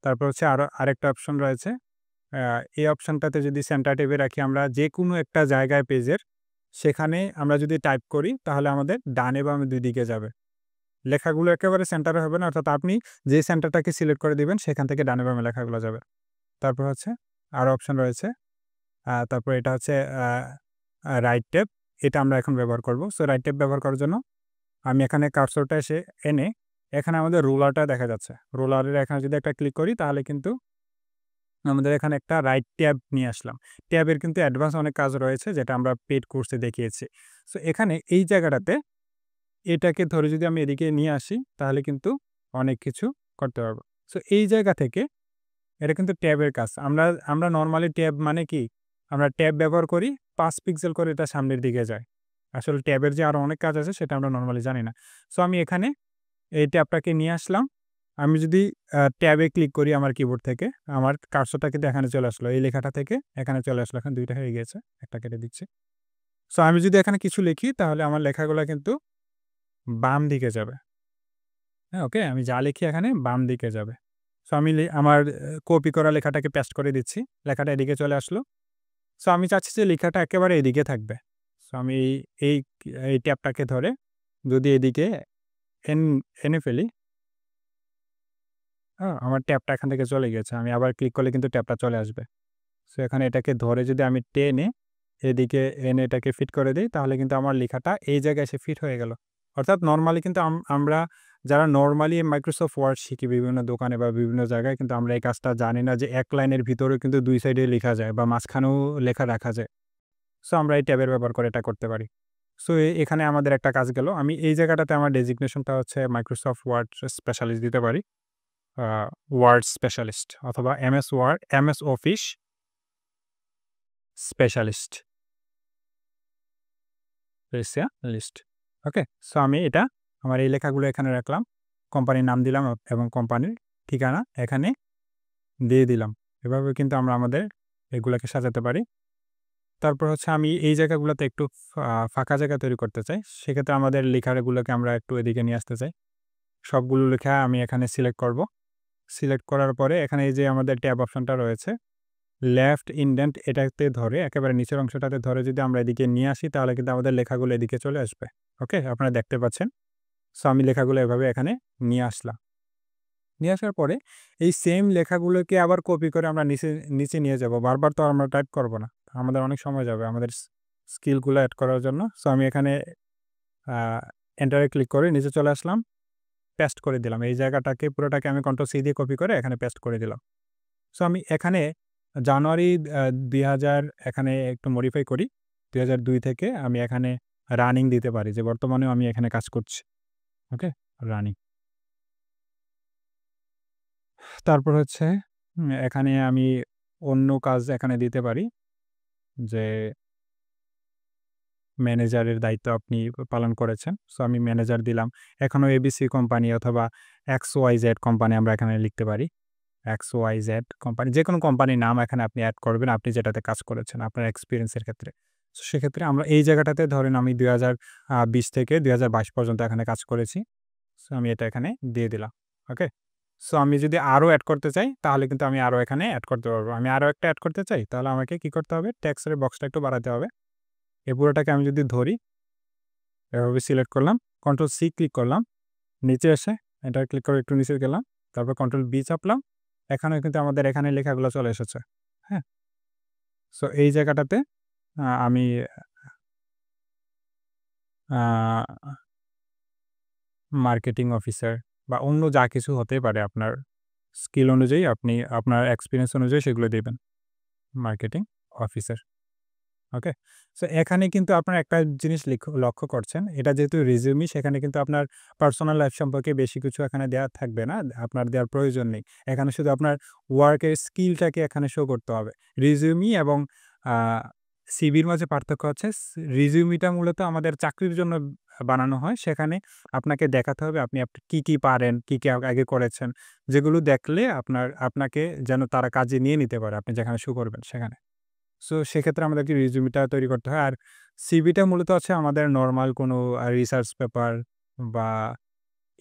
তারপর হচ্ছে আরেকটা অপশন রয়েছে। আ এই অপশনটাতে যদি সেন্টার ট্যাবে রাখি আমরা যেকোনো একটা জায়গায় পেজের, সেখানে আমরা যদি টাইপ করি তাহলে আমাদের ডানে বামে ২ দিকে যাবে। লেখাগুলো একেবারে সেন্টারে হবে না, অর্থাৎ আপনি যে সেন্টারটাকে সিলেক্ট করে দিবেন সেখান থেকে ডানে বামে লেখাগুলো যাবে। তারপর হচ্ছে আরো অপশন রয়েছে। তারপর এটা হচ্ছে আ আ রাইট ট্যাব। এটা আমরা এখন ব্যবহার করব। সো রাইট ট্যাব ব্যবহার করার জন্য আমি এখানে কার্সরটা এনে এখানে আমাদের রুলারটা দেখা যাচ্ছে। রুলারের এখানে যদি একটা ক্লিক করি তাহলে কিন্তু আমাদের এখানে একটা রাইট ট্যাব নিয়ে আসলাম। ট্যাবের কিন্তু অ্যাডভান্স অনেক কাজ রয়েছে, যেটা আমরা পেইড কোর্সে দেখিয়েছি। সো এখানে এই জায়গাটাতে এটাকে ধরে যদি আমি এদিকে নিয়ে আসি তাহলে কিন্তু অনেক কিছু করতে পারব। সো এই জায়গা থেকে এটা কিন্তু ট্যাবের কাজ। আমরা নরমালি ট্যাব মানে কি? আমরা ট্যাব ব্যবহার করি ৫ পিক্সেল করে এটা সামনের দিকে যায়। আসলে ট্যাবের যে আরো অনেক কাজ আছে সেটা আমরা নরমালি জানি না। সো আমি এখানে এই ট্যাবটাকে নিয়ে আসলাম। আমি যদি ট্যাবে ক্লিক করি আমার কিবোর্ড থেকে, আমার কার্সরটা কিন্তু এখানে চলে আসলো। এই লেখাটা থেকে এখানে চলে আসলো। এখন ২ টা হয়ে গিয়েছে। একটা কেটে দিচ্ছি। সো আমি যদি এখানে কিছু লিখি তাহলে আমার লেখাগুলা কিন্তু বাম দিকে যাবে। হ্যাঁ, ওকে? আমি যা লিখি এখানে বাম দিকে যাবে। সো আমি আমার কপি করা লেখাটাকে পেস্ট করে দিচ্ছি। লেখাটা এদিকে চলে আসলো। সো আমি চাচ্ছি যে লেখাটা একেবারে এদিকে থাকবে। সো আমি এই এই ট্যাবটাকে ধরে যদি এদিকে এন এনে ফেলি, আমার ট্যাবটা এখান থেকে চলে গেছে। আমি আবার ক্লিক করলে কিন্তু ট্যাবটা চলে আসবে। সো এখানে এটাকে ধরে যদি আমি টেনে এদিকে এনে এটাকে ফিট করে দেই তাহলে কিন্তু আমার লেখাটা এই জায়গায় এসে ফিট হয়ে গেল। অর্থাৎ নরমালি কিন্তু আমরা যারা নরমালি Microsoft Word শিখি বিভিন্ন দোকানে বা বিভিন্ন জায়গায় কিন্তু আমরা এই কাজটা জানি না যে এক লাইনের ভিতরেও কিন্তু ২ সাইডে লেখা যায় বা মাঝখানেও লেখা রাখা যায়। সো আমরা এই ট্যাবের ব্যবহার করে এটা করতে পারি। সো এখানে আমাদের একটা কাজ গেল। আমি এই জায়গাটাতে আমার ডেজিগনেশনটা হচ্ছে Microsoft Word স্পেশালিস্ট দিতে পারি। আ ওয়ার্ড স্পেশালিস্ট অথবা MS অফিস স্পেশালিস্ট। স্পেশালিস্ট। ওকে? সো আমি এটা আমার এই লেখাগুলো এখানে রাখলাম। কোম্পানির নাম দিলাম এবং কোম্পানির ঠিকানা এখানে দিয়ে দিলাম। এভাবে কিন্তু আমরা আমাদের এগুলাকে সাজাতে পারি। তারপর হচ্ছে আমি এই জায়গাগুলোতে একটু ফাঁকা জায়গা তৈরি করতে চাই। সেক্ষেত্রে আমাদের লেখাগুলোকে আমরা একটু এদিকে নিয়ে আসতে চাই। সবগুলো লেখা আমি এখানে সিলেক্ট করব। সিলেক্ট করার পরে এখানে এই যে আমাদের ট্যাব অপশনটা রয়েছে, লেফট ইনডেন্ট এটাতে ধরে একেবারে নিচের অংশটাতে ধরে যদি আমরা এদিকে নিয়ে আসি তাহলে কিন্তু আমাদের লেখাগুলো এদিকে চলে আসবে। ওকে? আপনারা দেখতে পাচ্ছেন। সো আমি লেখাগুলো এভাবে এখানে নিয়ে আসলাম। নিয়ে আসার পরে এই সেম লেখাগুলোকে আবার কপি করে আমরা নিচে নিয়ে যাব। বারবার তো আমরা টাইপ করব না। আমাদের অনেক সময় যাবে আমাদের স্কিলগুলো এড করার জন্য। সো আমি এখানে আ এন্টারে ক্লিক করে নিচে চলে আসলাম। পেস্ট করে দিলাম। এই জায়গাটাকে পুরোটাকে আমি কন্ট্রোল সি দিয়ে কপি করে এখানে পেস্ট করে দিলাম। সো আমি এখানে জানুয়ারি ২০০০ এখানে একটু মডিফাই করি। ২০০২ থেকে আমি এখানে রানিং দিতে পারি যে বর্তমানেও আমি এখানে কাজ করছি। ওকে? রানিং। তারপর হচ্ছে এখানে আমি অন্য কাজ এখানে দিতে পারি যে ম্যানেজারের দায়িত্ব আপনি পালন করেছেন। সো আমি ম্যানেজার দিলাম। এখনো এবিসি কোম্পানি অথবা XYZ কোম্পানি আমরা এখানে লিখতে পারি। XYZ কোম্পানি যেকোনো কোম্পানির নাম এখানে আপনি এড করবেন আপনি যেটাতে কাজ করেছেন আপনার এক্সপেরিয়েন্সের ক্ষেত্রে। সো সেক্ষেত্রে আমরা এই জায়গাটাতে ধরেন আমি ২০২০ থেকে ২০২২ পর্যন্ত এখানে কাজ করেছি। সো আমি এটা এখানে দিয়ে দিলাম। ওকে? সো আমি যদি আরো এড করতে চাই তাহলে কিন্তু আমি আরো এখানে এড করতে পারবো। আমি আরো একটা এড করতে চাই তাহলে আমাকে কি করতে হবে? টেক্সটের বক্সটা একটু বাড়াতে হবে। এই পুরোটাকে আমি যদি ধরি, এভাবে সিলেক্ট করলাম, কন্ট্রোল সি ক্লিক করলাম, নিচে এসে এন্টার ক্লিক করে একটু নিচে গেলাম, তারপর কন্ট্রোল বি চাপলাম। এখানেও কিন্তু আমাদের এখানে লেখাগুলো চলে এসেছে। হ্যাঁ? সো এই জায়গাটাতে আমি আ মার্কেটিং অফিসার বা অন্য যা কিছু হতে পারে আপনার স্কিল অনুযায়ী আপনি আপনার এক্সপেরিয়েন্স অনুযায়ী সেগুলো দিবেন। Marketing officer. ওকে? সো এখানে কিন্তু আপনারা একটা জিনিস লক্ষ্য করছেন। এটা যেহেতু রিজিউমি সেখানে কিন্তু আপনার পার্সোনাল লাইফ সম্পর্কে বেশি কিছু এখানে দেয়া থাকবে না। আপনার দেওয়ার প্রয়োজন নেই। এখানে শুধু আপনার ওয়ার্কের স্কিলটাকে এখানে শো করতে হবে। রিজিউমি এবং আ সিভির মাঝে পার্থক্য হচ্ছে রিজিউমিটা মূলত আমাদের চাকরির জন্য বানানো হয়। সেখানে আপনাকে দেখাতে হবে আপনি কি পারেন, কি আগে করেছেন। যেগুলো দেখলে আপনাকে যেন তারা কাজে নিয়ে নিতে পারে। আপনি যেখানে শো করবেন সেখানে। সো সেক্ষেত্রে আমাদেরকে রিজিউমিটা তৈরি করতে হয়। আর সিভিটা মূলত হচ্ছে আমাদের নরমাল কোনো রিসার্চ পেপার বা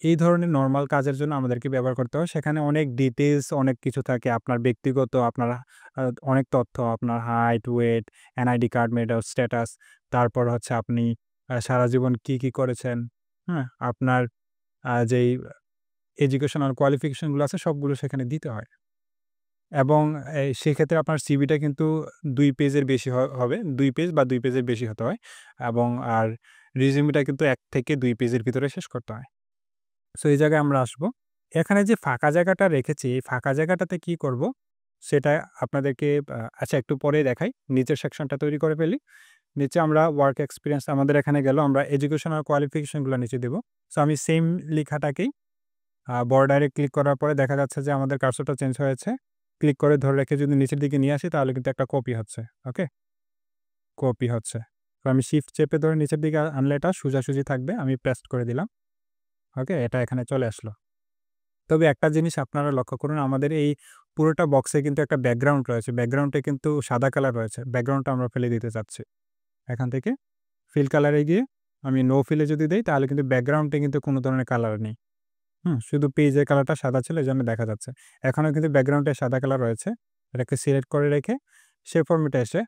এই ধরনের নরমাল কাজের জন্য আমাদেরকে ব্যবহার করতে হয়। সেখানে অনেক ডিটেইলস অনেক কিছু থাকে। আপনার ব্যক্তিগত আপনার আ অনেক তথ্য, আপনার height, weight, NID card, marital status, তারপর হচ্ছে আপনি সারা জীবন কি করেছেন, হ্যাঁ? আপনার যেই এডুকেশনাল কোয়ালিফিকেশন গুলো আছে সবগুলো সেখানে দিতে হয়। এবং সেক্ষেত্রে আপনার সিভিটা কিন্তু ২ পেজের বেশি হবে। ২ পেজ বা ২ পেজের বেশি হতে হয়। এবং রিজিউমিটা কিন্তু ১ থেকে ২ পেজের ভিতরে শেষ করতে হয়। সো এই জায়গায় আমরা আসবো। এখানে যে ফাঁকা জায়গাটা রেখেছি, এই ফাঁকা জায়গাটাতে কি করব? সেটা আপনাদেরকে আচ্ছা একটু পরে দেখাই। নিচের সেকশনটা তৈরি করে ফেলি। নিচে আমরা ওয়ার্ক এক্সপেরিয়েন্স আমাদের এখানে গেল। আমরা এডুকেশনাল কোয়ালিফিকেশন গুলো নিচে দিব। সো আমি সেম লেখাটাকেই বর্ডারে ক্লিক করার পরে দেখা যাচ্ছে যে আমাদের কার্সরটা চেঞ্জ হয়েছে। ক্লিক করে ধরে রেখে যদি নিচের দিকে নিয়ে আসি তাহলে কিন্তু একটা কপি হচ্ছে। ওকে? কপি হচ্ছে। তো আমি শিফট চেপে ধরে নিচের দিকে আনলে এটা সোজাসুজি থাকবে। আমি পেস্ট করে দিলাম। ওকে? এটা এখানে চলে আসলো। তবে একটা জিনিস আপনারা লক্ষ্য করুন, আমাদের এই পুরোটা বক্সে কিন্তু একটা ব্যাকগ্রাউন্ড রয়েছে। ব্যাকগ্রাউন্ডে কিন্তু সাদা কালার রয়েছে। ব্যাকগ্রাউন্ডটা আমরা ফেলে দিতে চাচ্ছি। এখান থেকে ফিল কালারে গিয়ে আমি নো ফিলে যদি দেই তাহলে কিন্তু ব্যাকগ্রাউন্ডে কিন্তু কোনো ধরনের কালার নেই। শুধু পেজের কালারটা সাদা ছিল এজন্য দেখা যাচ্ছে। এখনও কিন্তু ব্যাকগ্রাউন্ডে সাদা কালার রয়েছে। এটাকে সিলেক্ট করে রেখে শেপ ফরম্যাটে এসে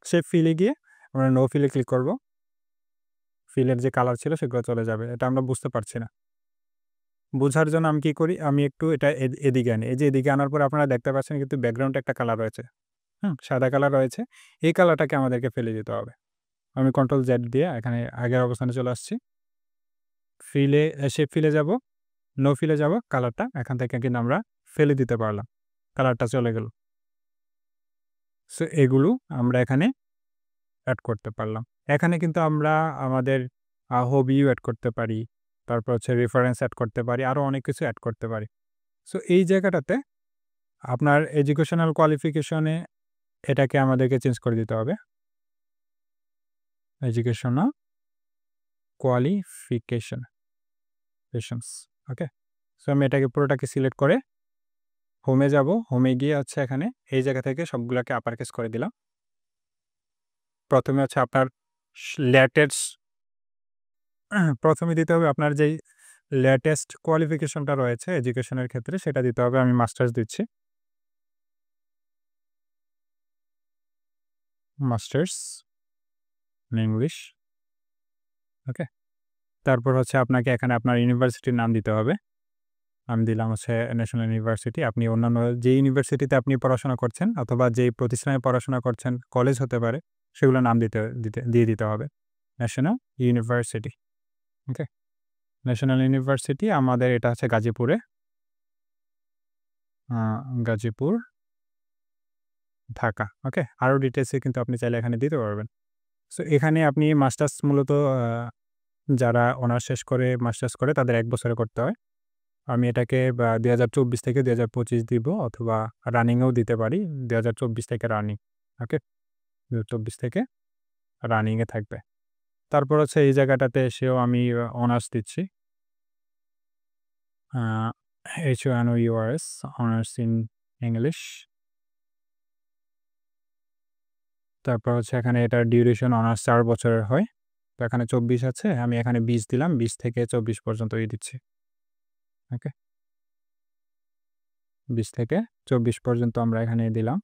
শেপ ফিলে গিয়ে আমরা নো ফিলে ক্লিক করব। ফিলের যে কালার ছিল সেগুলো চলে যাবে। এটা আমরা বুঝতে পারছি না। বোঝার জন্য আমি কি করি? আমি একটু এটা এদিকে আনি। এই যে এদিকে আনার পর আপনারা দেখতে পাচ্ছেন কিন্তু ব্যাকগ্রাউন্ডে একটা কালার রয়েছে। সাদা কালার রয়েছে। এই কালারটাকে আমাদেরকে ফেলে দিতে হবে। আমি কন্ট্রোল জেড দিয়ে এখানে আগের অবস্থানে চলে আসছি। ফিলে শেপ ফিলে যাব, নো ফিলে যাব, কালারটা এখান থেকে কিন্তু আমরা ফেলে দিতে পারলাম। কালারটা চলে গেল। সো এগুলো আমরা এখানে এড করতে পারলাম। এখানে কিন্তু আমরা আমাদের হবিও এড করতে পারি। তারপর হচ্ছে রেফারেন্স এড করতে পারি। আরও অনেক কিছু এড করতে পারি। সো এই জায়গাটাতে আপনার এডুকেশনাল কোয়ালিফিকেশনে এটাকে আমাদেরকে চেঞ্জ করে দিতে হবে। Educational qualifications. ওকে? সো আমি এটাকে পুরোটাকে সিলেক্ট করে হোমে যাব। হোমে গিয়ে হচ্ছে এখানে এই জায়গা থেকে সবগুলাকে আপার কেস করে দিলাম। প্রথমে হচ্ছে আপনার লেটেস্ট প্রথমে দিতে হবে আপনার যেই লেটেস্ট কোয়ালিফিকেশনটা রয়েছে এডুকেশনের ক্ষেত্রে সেটা দিতে হবে। আমি মাস্টার্স দিচ্ছি। Masters in English. ওকে? তারপর হচ্ছে আপনাকে এখানে আপনার ইউনিভার্সিটির নাম দিতে হবে। আমি দিলাম হচ্ছে ন্যাশনাল ইউনিভার্সিটি। আপনি অন্যান্য যে ইউনিভার্সিটিতে আপনি পড়াশোনা করছেন অথবা যেই প্রতিষ্ঠানে পড়াশোনা করছেন, কলেজ হতে পারে, সেগুলোর নাম দিয়ে দিতে হবে। National university. Okay? National university আমাদের এটা হচ্ছে গাজীপুরে। গাজীপুর, ঢাকা। ওকে? আরও ডিটেইলসে কিন্তু আপনি চাইলে এখানে দিতে পারবেন। সো এখানে আপনি মাস্টার্স মূলত যারা অনার্স শেষ করে মাস্টার্স করে তাদের ১ বছরে করতে হয়। আমি এটাকে ২০২৪ থেকে ২০২৫ দিব অথবা রানিংয়েও দিতে পারি। ২০২৪ থেকে রানিং। ওকে? ২০২৪ থেকে রানিংয়ে থাকবে। তারপর হচ্ছে এই জায়গাটাতে এসেও আমি অনার্স দিচ্ছি। HONOURS, honours in English. তারপর হচ্ছে এখানে এটার ডিউরেশন অনার্স ৪ বছরের হয়। তো এখানে ২৪ আছে। আমি এখানে ২০ দিলাম। ২০ থেকে ২৪ পর্যন্তই দিচ্ছি। ওকে? ২০ থেকে ২৪ পর্যন্ত আমরা এখানে দিলাম।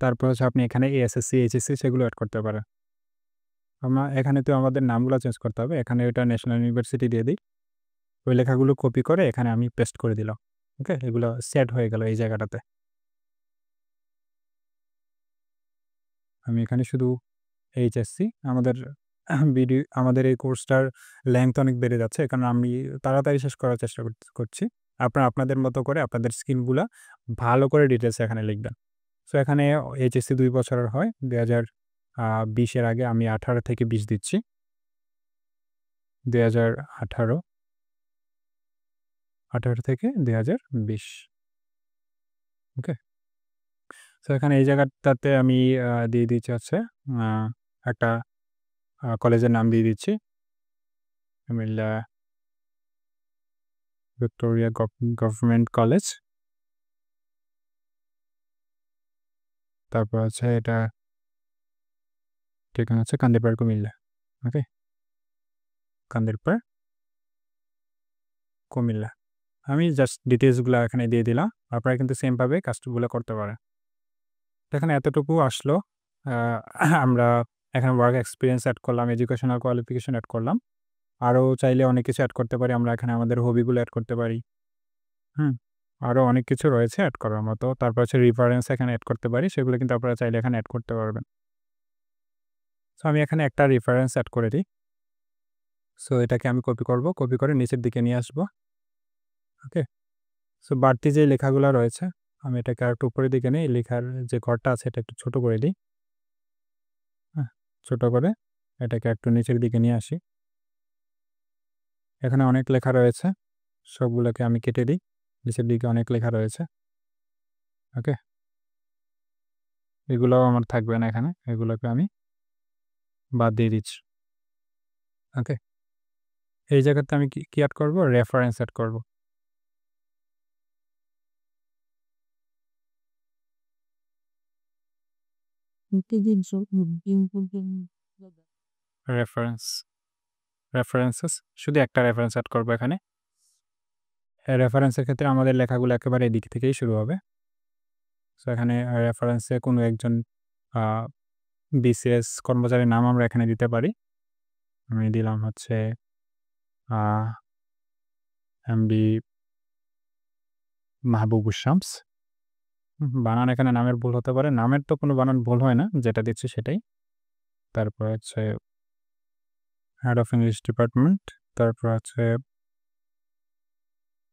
তারপর হচ্ছে আপনি এখানে এসএসসি, এইচএসসি সেগুলো এড করতে পারেন। এখানে তো আমাদের নামগুলো চেঞ্জ করতে হবে। এখানে ওটা ন্যাশনাল ইউনিভার্সিটি দিয়ে দিই। ওই লেখাগুলো কপি করে এখানে আমি পেস্ট করে দিলাম। ওকে? এগুলো সেট হয়ে গেল এই জায়গাটাতে। আমি এখানে শুধু এইচএসসি আমাদের এই কোর্সটার লেংথ অনেক বেড়ে যাচ্ছে। কারণ আমি তাড়াতাড়ি শেষ করার চেষ্টা করছি। আপনারা আপনাদের মতো করে আপনাদের স্কিলগুলা ভালো করে ডিটেইলসে এখানে লিখবেন। সো এখানে এইচএসসি ২ বছরের হয়। ২০২০ এর আগে আমি ১৮ থেকে ২০ দিচ্ছি। ২০১৮ থেকে ২০২০। ওকে? সো এখানে এই জায়গাটাতে আমি দিয়ে দিচ্ছি হচ্ছে আ একটা কলেজের নাম দিয়ে দিচ্ছি। Comilla Victoria government college. তারপর হচ্ছে এটা ঠিকানা হচ্ছে কান্দিরপাড়, কুমিল্লা। ওকে? কান্দিরপাড়, কুমিল্লা। আমি জাস্ট ডিটেইলসগুলা এখানে দিয়ে দিলাম। আপনারা কিন্তু সেম ভাবে কাজগুলো করতে পারেন। তো এখানে এতটুকু আসলো। আ আমরা এখানে ওয়ার্ক এক্সপেরিয়েন্স এড করলাম, এডুকেশনাল কোয়ালিফিকেশন এড করলাম। আরও চাইলে অনেক কিছু এড করতে পারি। আমরা এখানে আমাদের হবিগুলো এড করতে পারি। হুম? আরও অনেক কিছু রয়েছে এড করার মতো। তারপর হচ্ছে রেফারেন্স এখানে এড করতে পারি। সেগুলো কিন্তু আপনারা চাইলে এখানে এড করতে পারবেন। সো আমি এখানে একটা রেফারেন্স এড করে দিই। সো এটাকে আমি কপি করব। কপি করে নিচের দিকে নিয়ে আসব। ওকে? সো বাড়তি যে লেখাগুলা রয়েছে আমি এটাকে আরেকটু উপরের দিকে নিয়ে লেখার যে ঘরটা আছে এটা একটু ছোট করে দিই। হ্যাঁ? ছোট করে এটাকে একটু নিচের দিকে নিয়ে আসি। এখানে অনেক লেখা রয়েছে। সবগুলোকে আমি কেটে দিই। নিচের দিকে অনেক লেখা রয়েছে। ওকে? এগুলোও আমার থাকবে না এখানে। এগুলোকে আমি বাদ দিয়ে দিচ্ছি। ওকে? এই জায়গাতে আমি কি এড করব? রেফারেন্স এড করব। রেফারেন্স, রেফারেন্সেস শুধু একটা রেফারেন্স এড করব এখানে। রেফারেন্সের ক্ষেত্রে আমাদের লেখাগুলো একেবারে এদিক থেকেই শুরু হবে। সো এখানে রেফারেন্সে কোনো একজন আ বিসিএস কর্মচারীর নাম আমরা এখানে দিতে পারি। আমি দিলাম হচ্ছে আ এমবি মাহবুবুস শামস। বানান এখানে নামের ভুল হতে পারে। নামের তো কোনো বানান ভুল হয় না। যেটা দিচ্ছি সেটাই। তারপর হচ্ছে হেড অফ ইংলিশ ডিপার্টমেন্ট। তারপর হচ্ছে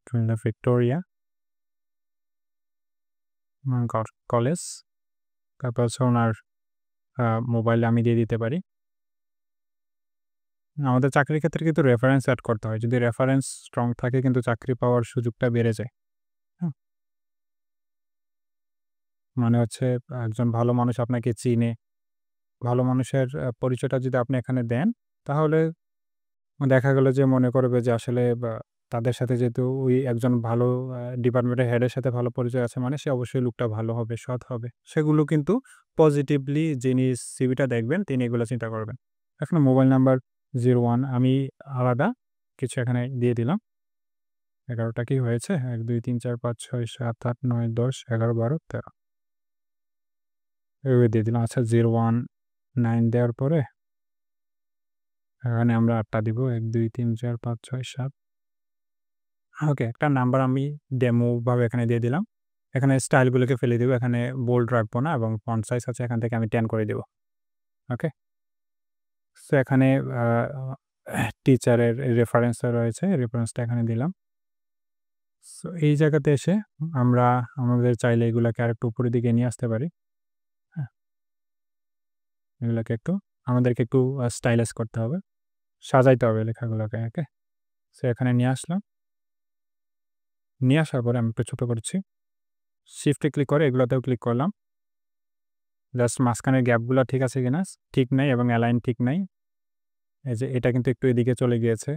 কুমিল্লা ভিক্টোরিয়া কলেজ। তারপর হচ্ছে ওনার মোবাইল আমি দিয়ে দিতে পারি। আমাদের চাকরির ক্ষেত্রে কিন্তু রেফারেন্স এড করতে হয়। যদি রেফারেন্স স্ট্রং থাকে কিন্তু চাকরি পাওয়ার সুযোগটা বেড়ে যায়। হ্যাঁ? মানে হচ্ছে একজন ভালো মানুষ আপনাকে চিনে। ভালো মানুষের পরিচয়টা যদি আপনি এখানে দেন, তাহলে দেখা গেল যে মনে করবে যে আসলে তাদের সাথে যেহেতু ওই একজন ভালো ডিপার্টমেন্টের হেডের সাথে ভালো পরিচয় আছে মানে সে অবশ্যই লোকটা ভালো হবে, সৎ হবে। সেগুলো কিন্তু পজিটিভলি যিনি সিভিটা দেখবেন তিনি এগুলো চিন্তা করবেন। এখন মোবাইল নাম্বার 01 আমি আলাদা কিছু এখানে দিয়ে দিলাম। 11টা কি হয়েছে? 1, 2, 3, 4, 5, 6, 7, 8, 9, 10, 11, 12, 13 এভাবে দিয়ে দিলাম। আচ্ছা 019 দেওয়ার পরে এখানে আমরা 8টা দিব। 1, 2, 3, 4, 5, 6, 7 ওকে, একটা নাম্বার আমি ডেমো ভাবে এখানে দিয়ে দিলাম। এখানে স্টাইলগুলোকে ফেলে দিব। এখানে বোল্ড রাখবো না এবং ফন্ট সাইজ আছে এখান থেকে আমি 10 করে দিব। ওকে? সো এখানে আ টিচারের রেফারেন্সও রয়েছে। রেফারেন্সটা এখানে দিলাম। সো এই জায়গাতে এসে আমরা আমাদের চাইলে এগুলাকে আরেকটু উপরের দিকে নিয়ে আসতে পারি। হ্যাঁ? এগুলাকে আমাদেরকে একটু স্টাইলাইজ করতে হবে। সাজাইতে হবে লেখাগুলোকে। ওকে? সো এখানে নিয়ে আসলাম। নিয়ে আসার পরে আমি একটু ছোট করছি। শিফটে ক্লিক করে এগুলাতেও ক্লিক করলাম। জাস্ট মাঝখানের গ্যাপগুলা ঠিক আছে কিনা? ঠিক নাই এবং অ্যালাইন ঠিক নাই। এই যে এটা কিন্তু একটু এদিকে চলে গিয়েছে।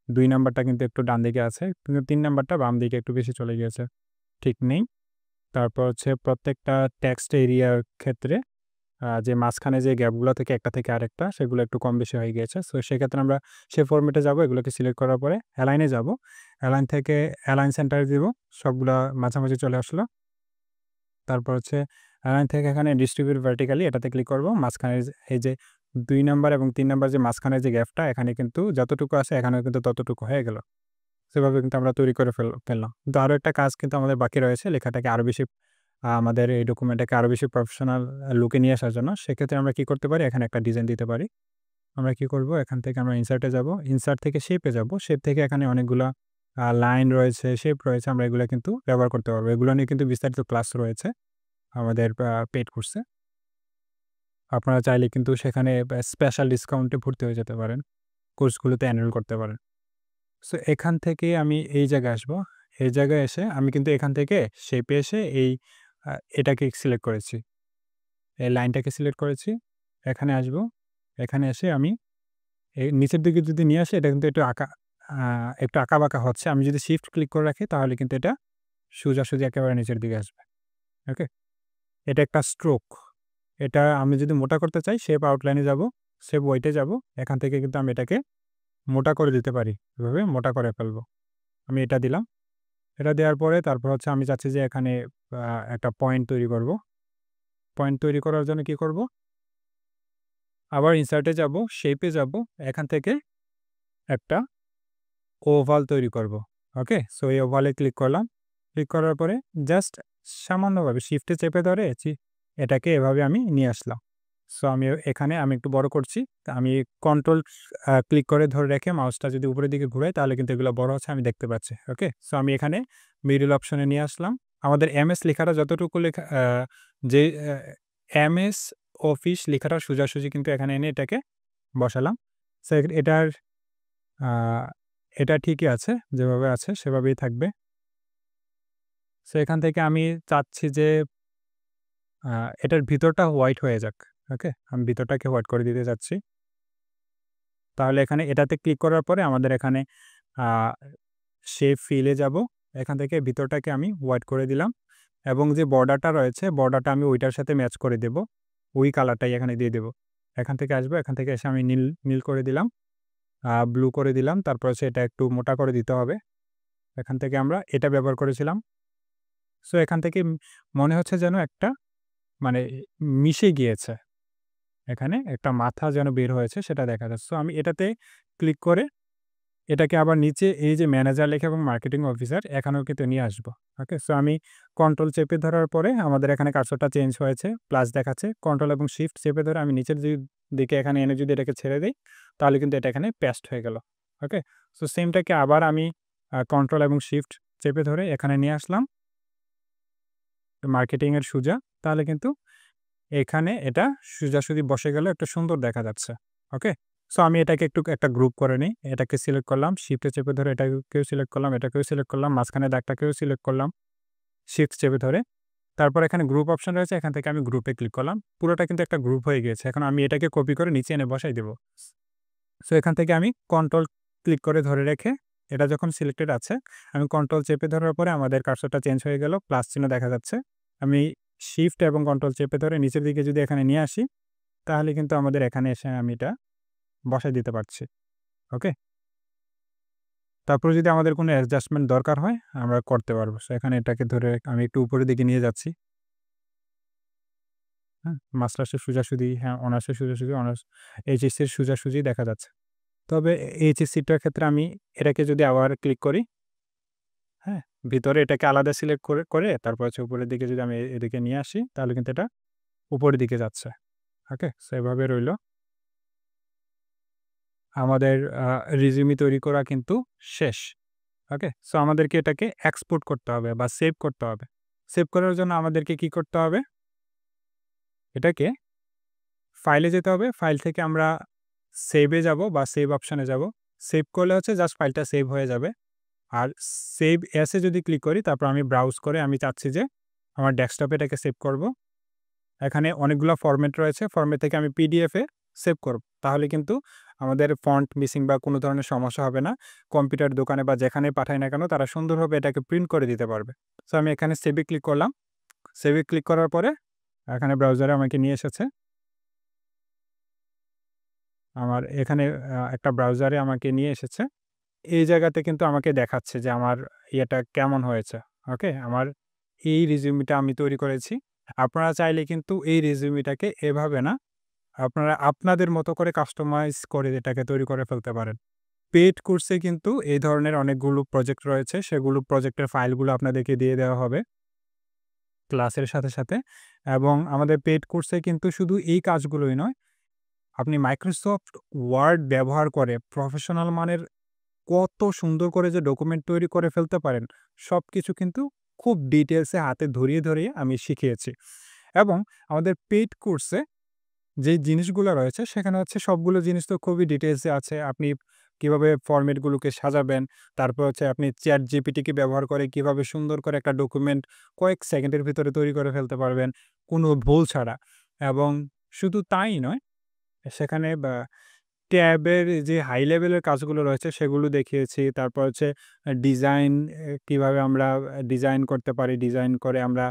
২ নাম্বারটা কিন্তু একটু ডান দিকে আছে। কিন্তু ৩ নাম্বারটা বাম দিকে একটু বেশি চলে গিয়েছে। ঠিক নেই। তারপর হচ্ছে প্রত্যেকটা টেক্সট এরিয়ার ক্ষেত্রে যে মাঝখানে যে গ্যাপগুলো থেকে একটা থেকে আরেকটা সেগুলো একটু কম বেশি হয়ে গিয়েছে। সো সেক্ষেত্রে আমরা সেই ফরম্যাটে যাবো। এগুলোকে সিলেক্ট করার পরে অ্যালাইনে যাবো। অ্যালাইন থেকে অ্যালাইন সেন্টারে দিব। সবগুলা মাঝামাঝি চলে আসলো। তারপর হচ্ছে অ্যালাইন থেকে এখানে ডিস্ট্রিবিউট ভার্টিক্যালি এটাতে ক্লিক করব। মাঝখানে এই যে ২ নাম্বার এবং ৩ নাম্বার যে মাঝখানের যে গ্যাপটা এখানে কিন্তু যতটুকু আছে এখানেও কিন্তু ততটুকু হয়ে গেল। সেভাবে কিন্তু আমরা তৈরি করে ফেললাম। কিন্তু আরও একটা কাজ কিন্তু আমাদের বাকি রয়েছে লেখাটাকে আরও বেশি আমাদের এই ডকুমেন্টটাকে আরও বেশি প্রফেশনাল লুকে নিয়ে আসার জন্য। সেক্ষেত্রে আমরা কি করতে পারি? এখানে একটা ডিজাইন দিতে পারি। আমরা কি করব? এখান থেকে আমরা ইনসার্টে যাব। ইনসার্ট থেকে শেপে যাব। শেপ থেকে এখানে অনেকগুলা লাইন রয়েছে, শেপ রয়েছে। আমরা এগুলা কিন্তু ব্যবহার করতে পারবো। এগুলো নিয়ে কিন্তু বিস্তারিত ক্লাস রয়েছে আমাদের পেইড কোর্সে। আপনারা চাইলে কিন্তু সেখানে স্পেশাল ডিসকাউন্টে ভর্তি হয়ে যেতে পারেন। কোর্সগুলোতে এনরোল করতে পারেন। সো এখান থেকে আমি এই জায়গায় আসবো। এই জায়গায় এসে আমি কিন্তু এখান থেকে শেপে এসে এটাকে সিলেক্ট করেছি। এই লাইনটাকে সিলেক্ট করেছি। এখানে আসবো। এখানে এসে আমি এই নিচের দিকে যদি নিয়ে আসি এটা কিন্তু একটু আঁকা-বাঁকা হচ্ছে। আমি যদি শিফট ক্লিক করে রাখি তাহলে কিন্তু এটা সোজাসুজি একেবারে নিচের দিকে আসবে। ওকে? এটা একটা স্ট্রোক। এটা আমি যদি মোটা করতে চাই শেপ আউটলাইনে যাব, শেপ ওয়েটে যাব। এখান থেকে কিন্তু আমি এটাকে মোটা করে দিতে পারি। এভাবে মোটা করে ফেলবো। আমি এটা দিলাম। এটা দেওয়ার পরে তারপর হচ্ছে আমি চাচ্ছি যে এখানে একটা পয়েন্ট তৈরি করব। পয়েন্ট তৈরি করার জন্য কি করব? আবার ইনসার্টে যাব, শেপে যাব। এখান থেকে একটা ওভাল তৈরি করব। ওকে? সো এই ওভালে ক্লিক করলাম। ক্লিক করার পরে জাস্ট সামান্যভাবে শিফটে চেপে ধরে এটাকে এভাবে আমি নিয়ে আসলাম। সো এখানে আমি একটু বড় করছি। আমি কন্ট্রোল ক্লিক করে ধরে রেখে মাউসটা যদি উপরের দিকে ঘুরাই তাহলে কিন্তু এগুলো বড় হচ্ছে আমি দেখতে পাচ্ছি। ওকে? সো আমি এখানে মিডল অপশনে নিয়ে আসলাম। আমাদের এমএস লেখাটা যতটুকু যে এমএস অফিস লেখাটা সোজাসুজি কিন্তু এখানে এনে এটাকে বসালাম। সো আ এটা ঠিকই আছে। যেভাবে আছে সেভাবেই থাকবে। সো এখান থেকে আমি চাচ্ছি যে এটার ভিতরটা হোয়াইট হয়ে যাক। ওকে? আমি ভিতরটাকে হোয়াইট করে দিতে চাচ্ছি। তাহলে এখানে এটাতে ক্লিক করার পরে আমাদের এখানে আ শেপ ফিল-এ যাবো। এখান থেকে ভিতরটাকে আমি হোয়াইট করে দিলাম এবং যে বর্ডারটা রয়েছে, বর্ডারটা আমি ওইটার সাথে ম্যাচ করে দেব। ওই কালারটাই এখানে দিয়ে দেব। এখান থেকে আসবো, এখান থেকে এসে আমি নীল করে দিলাম, ব্লু করে দিলাম। তারপর হচ্ছে এটা একটু মোটা করে দিতে হবে। এখান থেকে আমরা এটা ব্যবহার করেছিলাম। সো এখান থেকে মনে হচ্ছে যেন একটা মানে মিশে গিয়েছে। এখানে একটা মাথা যেন বের হয়েছে সেটা দেখা যাচ্ছে। সো আমি এটাতে ক্লিক করে এটাকে আবার নিচে এই যে ম্যানেজার লেখা এবং মার্কেটিং অফিসার এখানেও কিন্তু নিয়ে আসবো। ওকে? সো আমি কন্ট্রোল চেপে ধরার পরে আমাদের এখানে কার্সরটা চেঞ্জ হয়েছে, প্লাস দেখাচ্ছে। কন্ট্রোল এবং শিফট চেপে ধরে আমি নিচের দিকে এখানে এনে যদি এটাকে ছেড়ে দেই, তাহলে কিন্তু এটা এখানে পেস্ট হয়ে গেল। ওকে? সো সেমটাকে আবার আমি কন্ট্রোল এবং শিফট চেপে ধরে এখানে নিয়ে আসলাম মার্কেটিং এর সোজা। তাহলে কিন্তু এখানে এটা সোজাসুজি বসে গেল, একটা সুন্দর দেখা যাচ্ছে। ওকে? সো আমি এটাকে একটু একটা গ্রুপ করে নেই। এটাকে সিলেক্ট করলাম, শিফটে চেপে ধরে এটাকেও সিলেক্ট করলাম, এটাকেও সিলেক্ট করলাম, মাঝখানে দাগটাকেও সিলেক্ট করলাম, শিফট চেপে ধরে। তারপর এখানে গ্রুপ অপশন রয়েছে, এখান থেকে আমি গ্রুপে ক্লিক করলাম। পুরোটা কিন্তু একটা গ্রুপ হয়ে গিয়েছে। এখন আমি এটাকে কপি করে নিচে এনে বসাই দেব। সো এখান থেকে আমি কন্ট্রোল ক্লিক করে ধরে রেখে এটা যখন সিলেক্টেড আছে, আমি কন্ট্রোল চেপে ধরার পরে আমাদের কার্সরটা চেঞ্জ হয়ে গেল, প্লাস চিহ্ন দেখা যাচ্ছে। আমি শিফট এবং কন্ট্রোল চেপে ধরে নিচের দিকে যদি এখানে নিয়ে আসি, তাহলে কিন্তু আমাদের এখানে এসে আমি এটা বসায় দিতে পারছি। ওকে? তারপরে যদি আমাদের কোনো অ্যাডজাস্টমেন্ট দরকার হয়, আমরা করতে পারবো। সো এখানে এটাকে ধরে আমি একটু উপরের দিকে নিয়ে যাচ্ছি। হ্যাঁ? মাস্টার্সের সোজাসুজি, হ্যাঁ, অনার্সের সোজাসুজি, এইচএসসির সোজাসুজি দেখা যাচ্ছে। তবে এইচএসসিটার ক্ষেত্রে আমি এটাকে যদি আবার ক্লিক করি, হ্যাঁ? ভিতরে এটাকে আলাদা সিলেক্ট করে তারপর হচ্ছে উপরের দিকে যদি আমি এদিকে নিয়ে আসি, তাহলে কিন্তু এটা উপরের দিকে যাচ্ছে। ওকে? সো এভাবে রইল। আমাদের রিজিউমি তৈরি করা কিন্তু শেষ। ওকে? সো আমাদেরকে এটাকে এক্সপোর্ট করতে হবে বা সেভ করতে হবে। সেভ করার জন্য আমাদেরকে কি করতে হবে? এটাকে ফাইলে যেতে হবে। ফাইল থেকে আমরা সেভে যাব বা সেভ অপশনে যাব। সেভ করলে হচ্ছে জাস্ট ফাইলটা সেভ হয়ে যাবে। আর সেভ অ্যাস এ যদি ক্লিক করি, তারপর আমি ব্রাউজ করে আমি চাচ্ছি যে আমার ডেস্কটপে এটাকে সেভ করব। এখানে অনেকগুলা ফরম্যাট রয়েছে। ফরম্যাট থেকে আমি পিডিএফ এ সেভ করব। তাহলে কিন্তু আমাদের ফন্ট মিসিং বা কোনো ধরনের সমস্যা হবে না। কম্পিউটার দোকানে বা যেখানে পাঠাই না কেন তারা সুন্দরভাবে এটাকে প্রিন্ট করে দিতে পারবে। সো আমি এখানে সেভে ক্লিক করলাম। সেভে ক্লিক করার পরে এখানে ব্রাউজারে আমাকে নিয়ে এসেছে। আমার এখানে একটা ব্রাউজারে আমাকে নিয়ে এসেছে। এই জায়গাতে কিন্তু আমাকে দেখাচ্ছে যে আমার ইয়েটা কেমন হয়েছে। ওকে? আমার এই রিজিউমিটা আমি তৈরি করেছি। আপনারা চাইলে কিন্তু এই রিজিউমিটাকে এভাবে না, আপনারা আপনাদের মতো করে কাস্টমাইজ করে এটাকে তৈরি করে ফেলতে পারেন। পেইড কোর্সে কিন্তু এই ধরনের অনেকগুলো প্রজেক্ট রয়েছে। সেগুলো প্রজেক্টের ফাইলগুলো আপনাদেরকে দিয়ে দেওয়া হবে ক্লাসের সাথে। এবং আমাদের পেইড কোর্সে কিন্তু শুধু এই কাজগুলোই নয়, আপনি মাইক্রোসফট ওয়ার্ড ব্যবহার করে প্রফেশনাল মানের কত সুন্দর করে যে ডকুমেন্ট তৈরি করে ফেলতে পারেন, সবকিছু কিন্তু খুব ডিটেইলসে হাতে ধরিয়ে আমি শিখিয়েছি। এবং আমাদের পেইড কোর্সে যেই জিনিসগুলো রয়েছে সেখানে হচ্ছে সবগুলো জিনিস তো খুবই ডিটেইলসে আছে। আপনি কিভাবে ফরম্যাটগুলোকে সাজাবেন, তারপর হচ্ছে আপনি ChatGPT কে ব্যবহার করে কিভাবে সুন্দর করে একটা ডকুমেন্ট কয়েক সেকেন্ডের ভিতরে তৈরি করে ফেলতে পারবেন, কোনো ভুল ছাড়া। এবং শুধু তাই নয়, সেখানে ট্যাবের যে হাই লেভেলের কাজগুলো রয়েছে সেগুলো দেখিয়েছি। তারপর হচ্ছে ডিজাইন কিভাবে আমরা ডিজাইন করতে পারি। ডিজাইন করে আমরা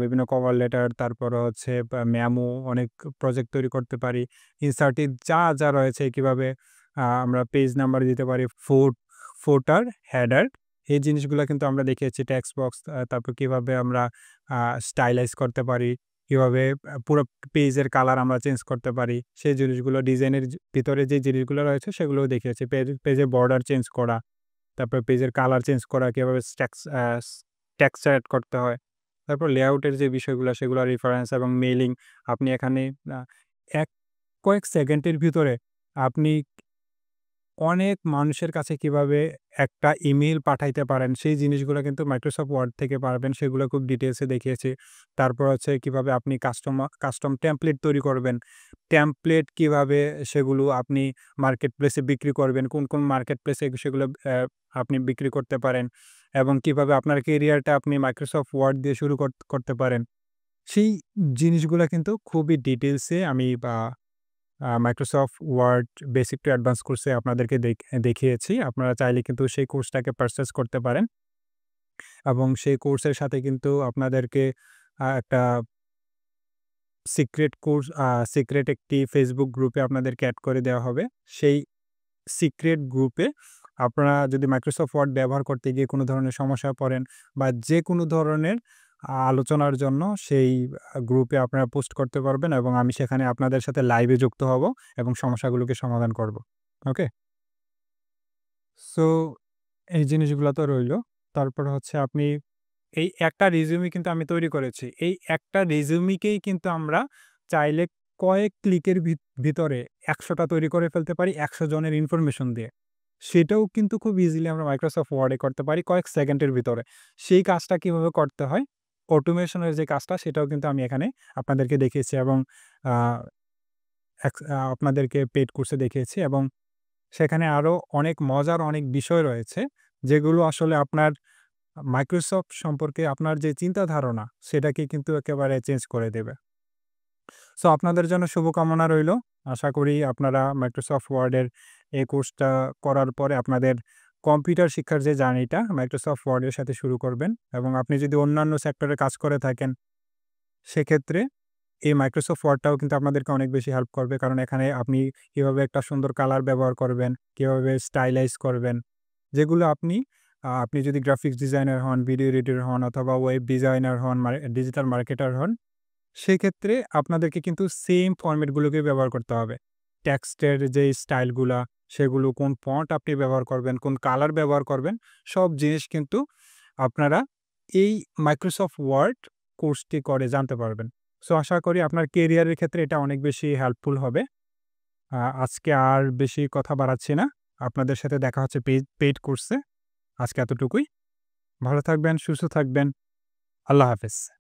বিভিন্ন কভার লেটার, তারপরে হচ্ছে মেমো, অনেক প্রজেক্ট তৈরি করতে পারি। ইনসার্টিভ যা রয়েছে কিভাবে আমরা পেজ নাম্বার দিতে পারি, ফুটার, হেডার, এই জিনিসগুলা কিন্তু আমরা দেখিয়েছি। টেক্সট বক্স, তারপর কিভাবে আমরা স্টাইলাইজ করতে পারি, কিভাবে পুরো পেজের কালার আমরা চেঞ্জ করতে পারি, সেই জিনিসগুলো ডিজাইনের ভিতরে যে জিনিসগুলো রয়েছে সেগুলোও দেখিয়েছি। পেজের বর্ডার চেঞ্জ করা, তারপর পেজের কালার চেঞ্জ করা, কিভাবে টেক্সচার এড করতে হয়। তারপর লেআউটের যে বিষয়গুলো সেগুলো রেফারেন্স এবং মেইলিং, আপনি এখানে আ এক কয়েক সেকেন্ডের ভিতরে আপনি অনেক মানুষের কাছে কিভাবে একটা ইমেইল পাঠাইতে পারেন, সেই জিনিসগুলো কিন্তু মাইক্রোসফট ওয়ার্ড থেকে পারবেন। সেগুলো খুব ডিটেইলসে দেখিয়েছি। তারপর হচ্ছে কিভাবে আপনি কাস্টম টেমপ্লেট তৈরি করবেন। টেমপ্লেট কিভাবে সেগুলো আপনি মার্কেট প্লেসে বিক্রি করবেন, কোন মার্কেট প্লেসে সেগুলো আপনি বিক্রি করতে পারেন। এবং কিভাবে আপনার ক্যারিয়ারটা আপনি মাইক্রোসফট ওয়ার্ড দিয়ে শুরু করতে পারেন। সেই জিনিসগুলা কিন্তু খুবই ডিটেইলসে আমি Microsoft Word basic to advance কোর্সে আপনাদেরকে দেখিয়েছি। আপনারা চাইলে কিন্তু সেই কোর্সটাকে পারচেজ করতে পারেন এবং সেই কোর্সের সাথে কিন্তু আপনাদেরকে একটা সিক্রেট একটি ফেসবুক গ্রুপে আপনাদেরকে এড করে দেওয়া হবে। সেই সিক্রেট গ্রুপে আপনারা যদি মাইক্রোসফট ওয়ার্ড ব্যবহার করতে গিয়ে কোনো ধরনের সমস্যায় পড়েন বা যেকোনো ধরনের আলোচনার জন্য সেই গ্রুপে আপনারা পোস্ট করতে পারবেন এবং আমি সেখানে আপনাদের সাথে লাইভে যুক্ত হব এবং সমস্যাগুলোকে সমাধান করব। ওকে? সো এই জিনিসগুলো তো রইলো। তারপর হচ্ছে আপনি এই একটা রিজিউমি কিন্তু আমি তৈরি করেছি। এই একটা রিজিউমিকেই কিন্তু আমরা চাইলে কয়েক ক্লিকের ভিতরে ১০০ টা তৈরি করে ফেলতে পারি ১০০ জনের ইনফরমেশন দিয়ে। সেটাও কিন্তু খুব ইজিলি আমরা মাইক্রোসফট ওয়ার্ডে করতে পারি কয়েক সেকেন্ডের ভিতরে। সেই কাজটা কিভাবে করতে হয়, অটোমেশনের যে কাজটা সেটাও কিন্তু আমি এখানে আপনাদেরকে দেখিয়েছি এবং আ আপনাদেরকে পেইড কোর্সে দেখিয়েছি এবং সেখানে আরো অনেক মজার অনেক বিষয় রয়েছে যেগুলো আসলে আপনার মাইক্রোসফট সম্পর্কে আপনার যে চিন্তা ধারণা সেটাকে কিন্তু একেবারে চেঞ্জ করে দেবে। সো আপনাদের জন্য শুভকামনা রইলো। আশা করি আপনারা মাইক্রোসফট ওয়ার্ডের এই কোর্সটা করার পরে আপনাদের কম্পিউটার শিক্ষার যে জার্নিটা মাইক্রোসফট ওয়ার্ডের সাথে শুরু করবেন এবং আপনি যদি অন্যান্য সেক্টরে কাজ করে থাকেন সেক্ষেত্রে এই মাইক্রোসফট ওয়ার্ডটাও কিন্তু আপনাদেরকে অনেক বেশি হেল্প করবে। কারণ এখানে আপনি কিভাবে একটা সুন্দর কালার ব্যবহার করবেন, কিভাবে স্টাইলাইজ করবেন, যেগুলো আপনি যদি গ্রাফিক্স ডিজাইনার হন, ভিডিও এডিটর হন অথবা ওয়েব ডিজাইনার হন, ডিজিটাল মার্কেটার হন, সেক্ষেত্রে আপনাদেরকে কিন্তু সেম ফরম্যাটগুলোকে ব্যবহার করতে হবে। টেক্সটের যে স্টাইলগুলা, সেগুলো কোন ফন্ট আপনি ব্যবহার করবেন, কোন কালার ব্যবহার করবেন, সব জিনিস কিন্তু আপনারা এই মাইক্রোসফট ওয়ার্ড কোর্সটি করে জানতে পারবেন। সো আশা করি আপনার কেরিয়ারের ক্ষেত্রে এটা অনেক বেশি হেল্পফুল হবে। আজকে আর বেশি কথা বাড়াচ্ছি না। আপনাদের সাথে দেখা হচ্ছে পেইড কোর্সে। আজকে এতটুকুই। ভালো থাকবেন, সুস্থ থাকবেন। আল্লাহ হাফেজ।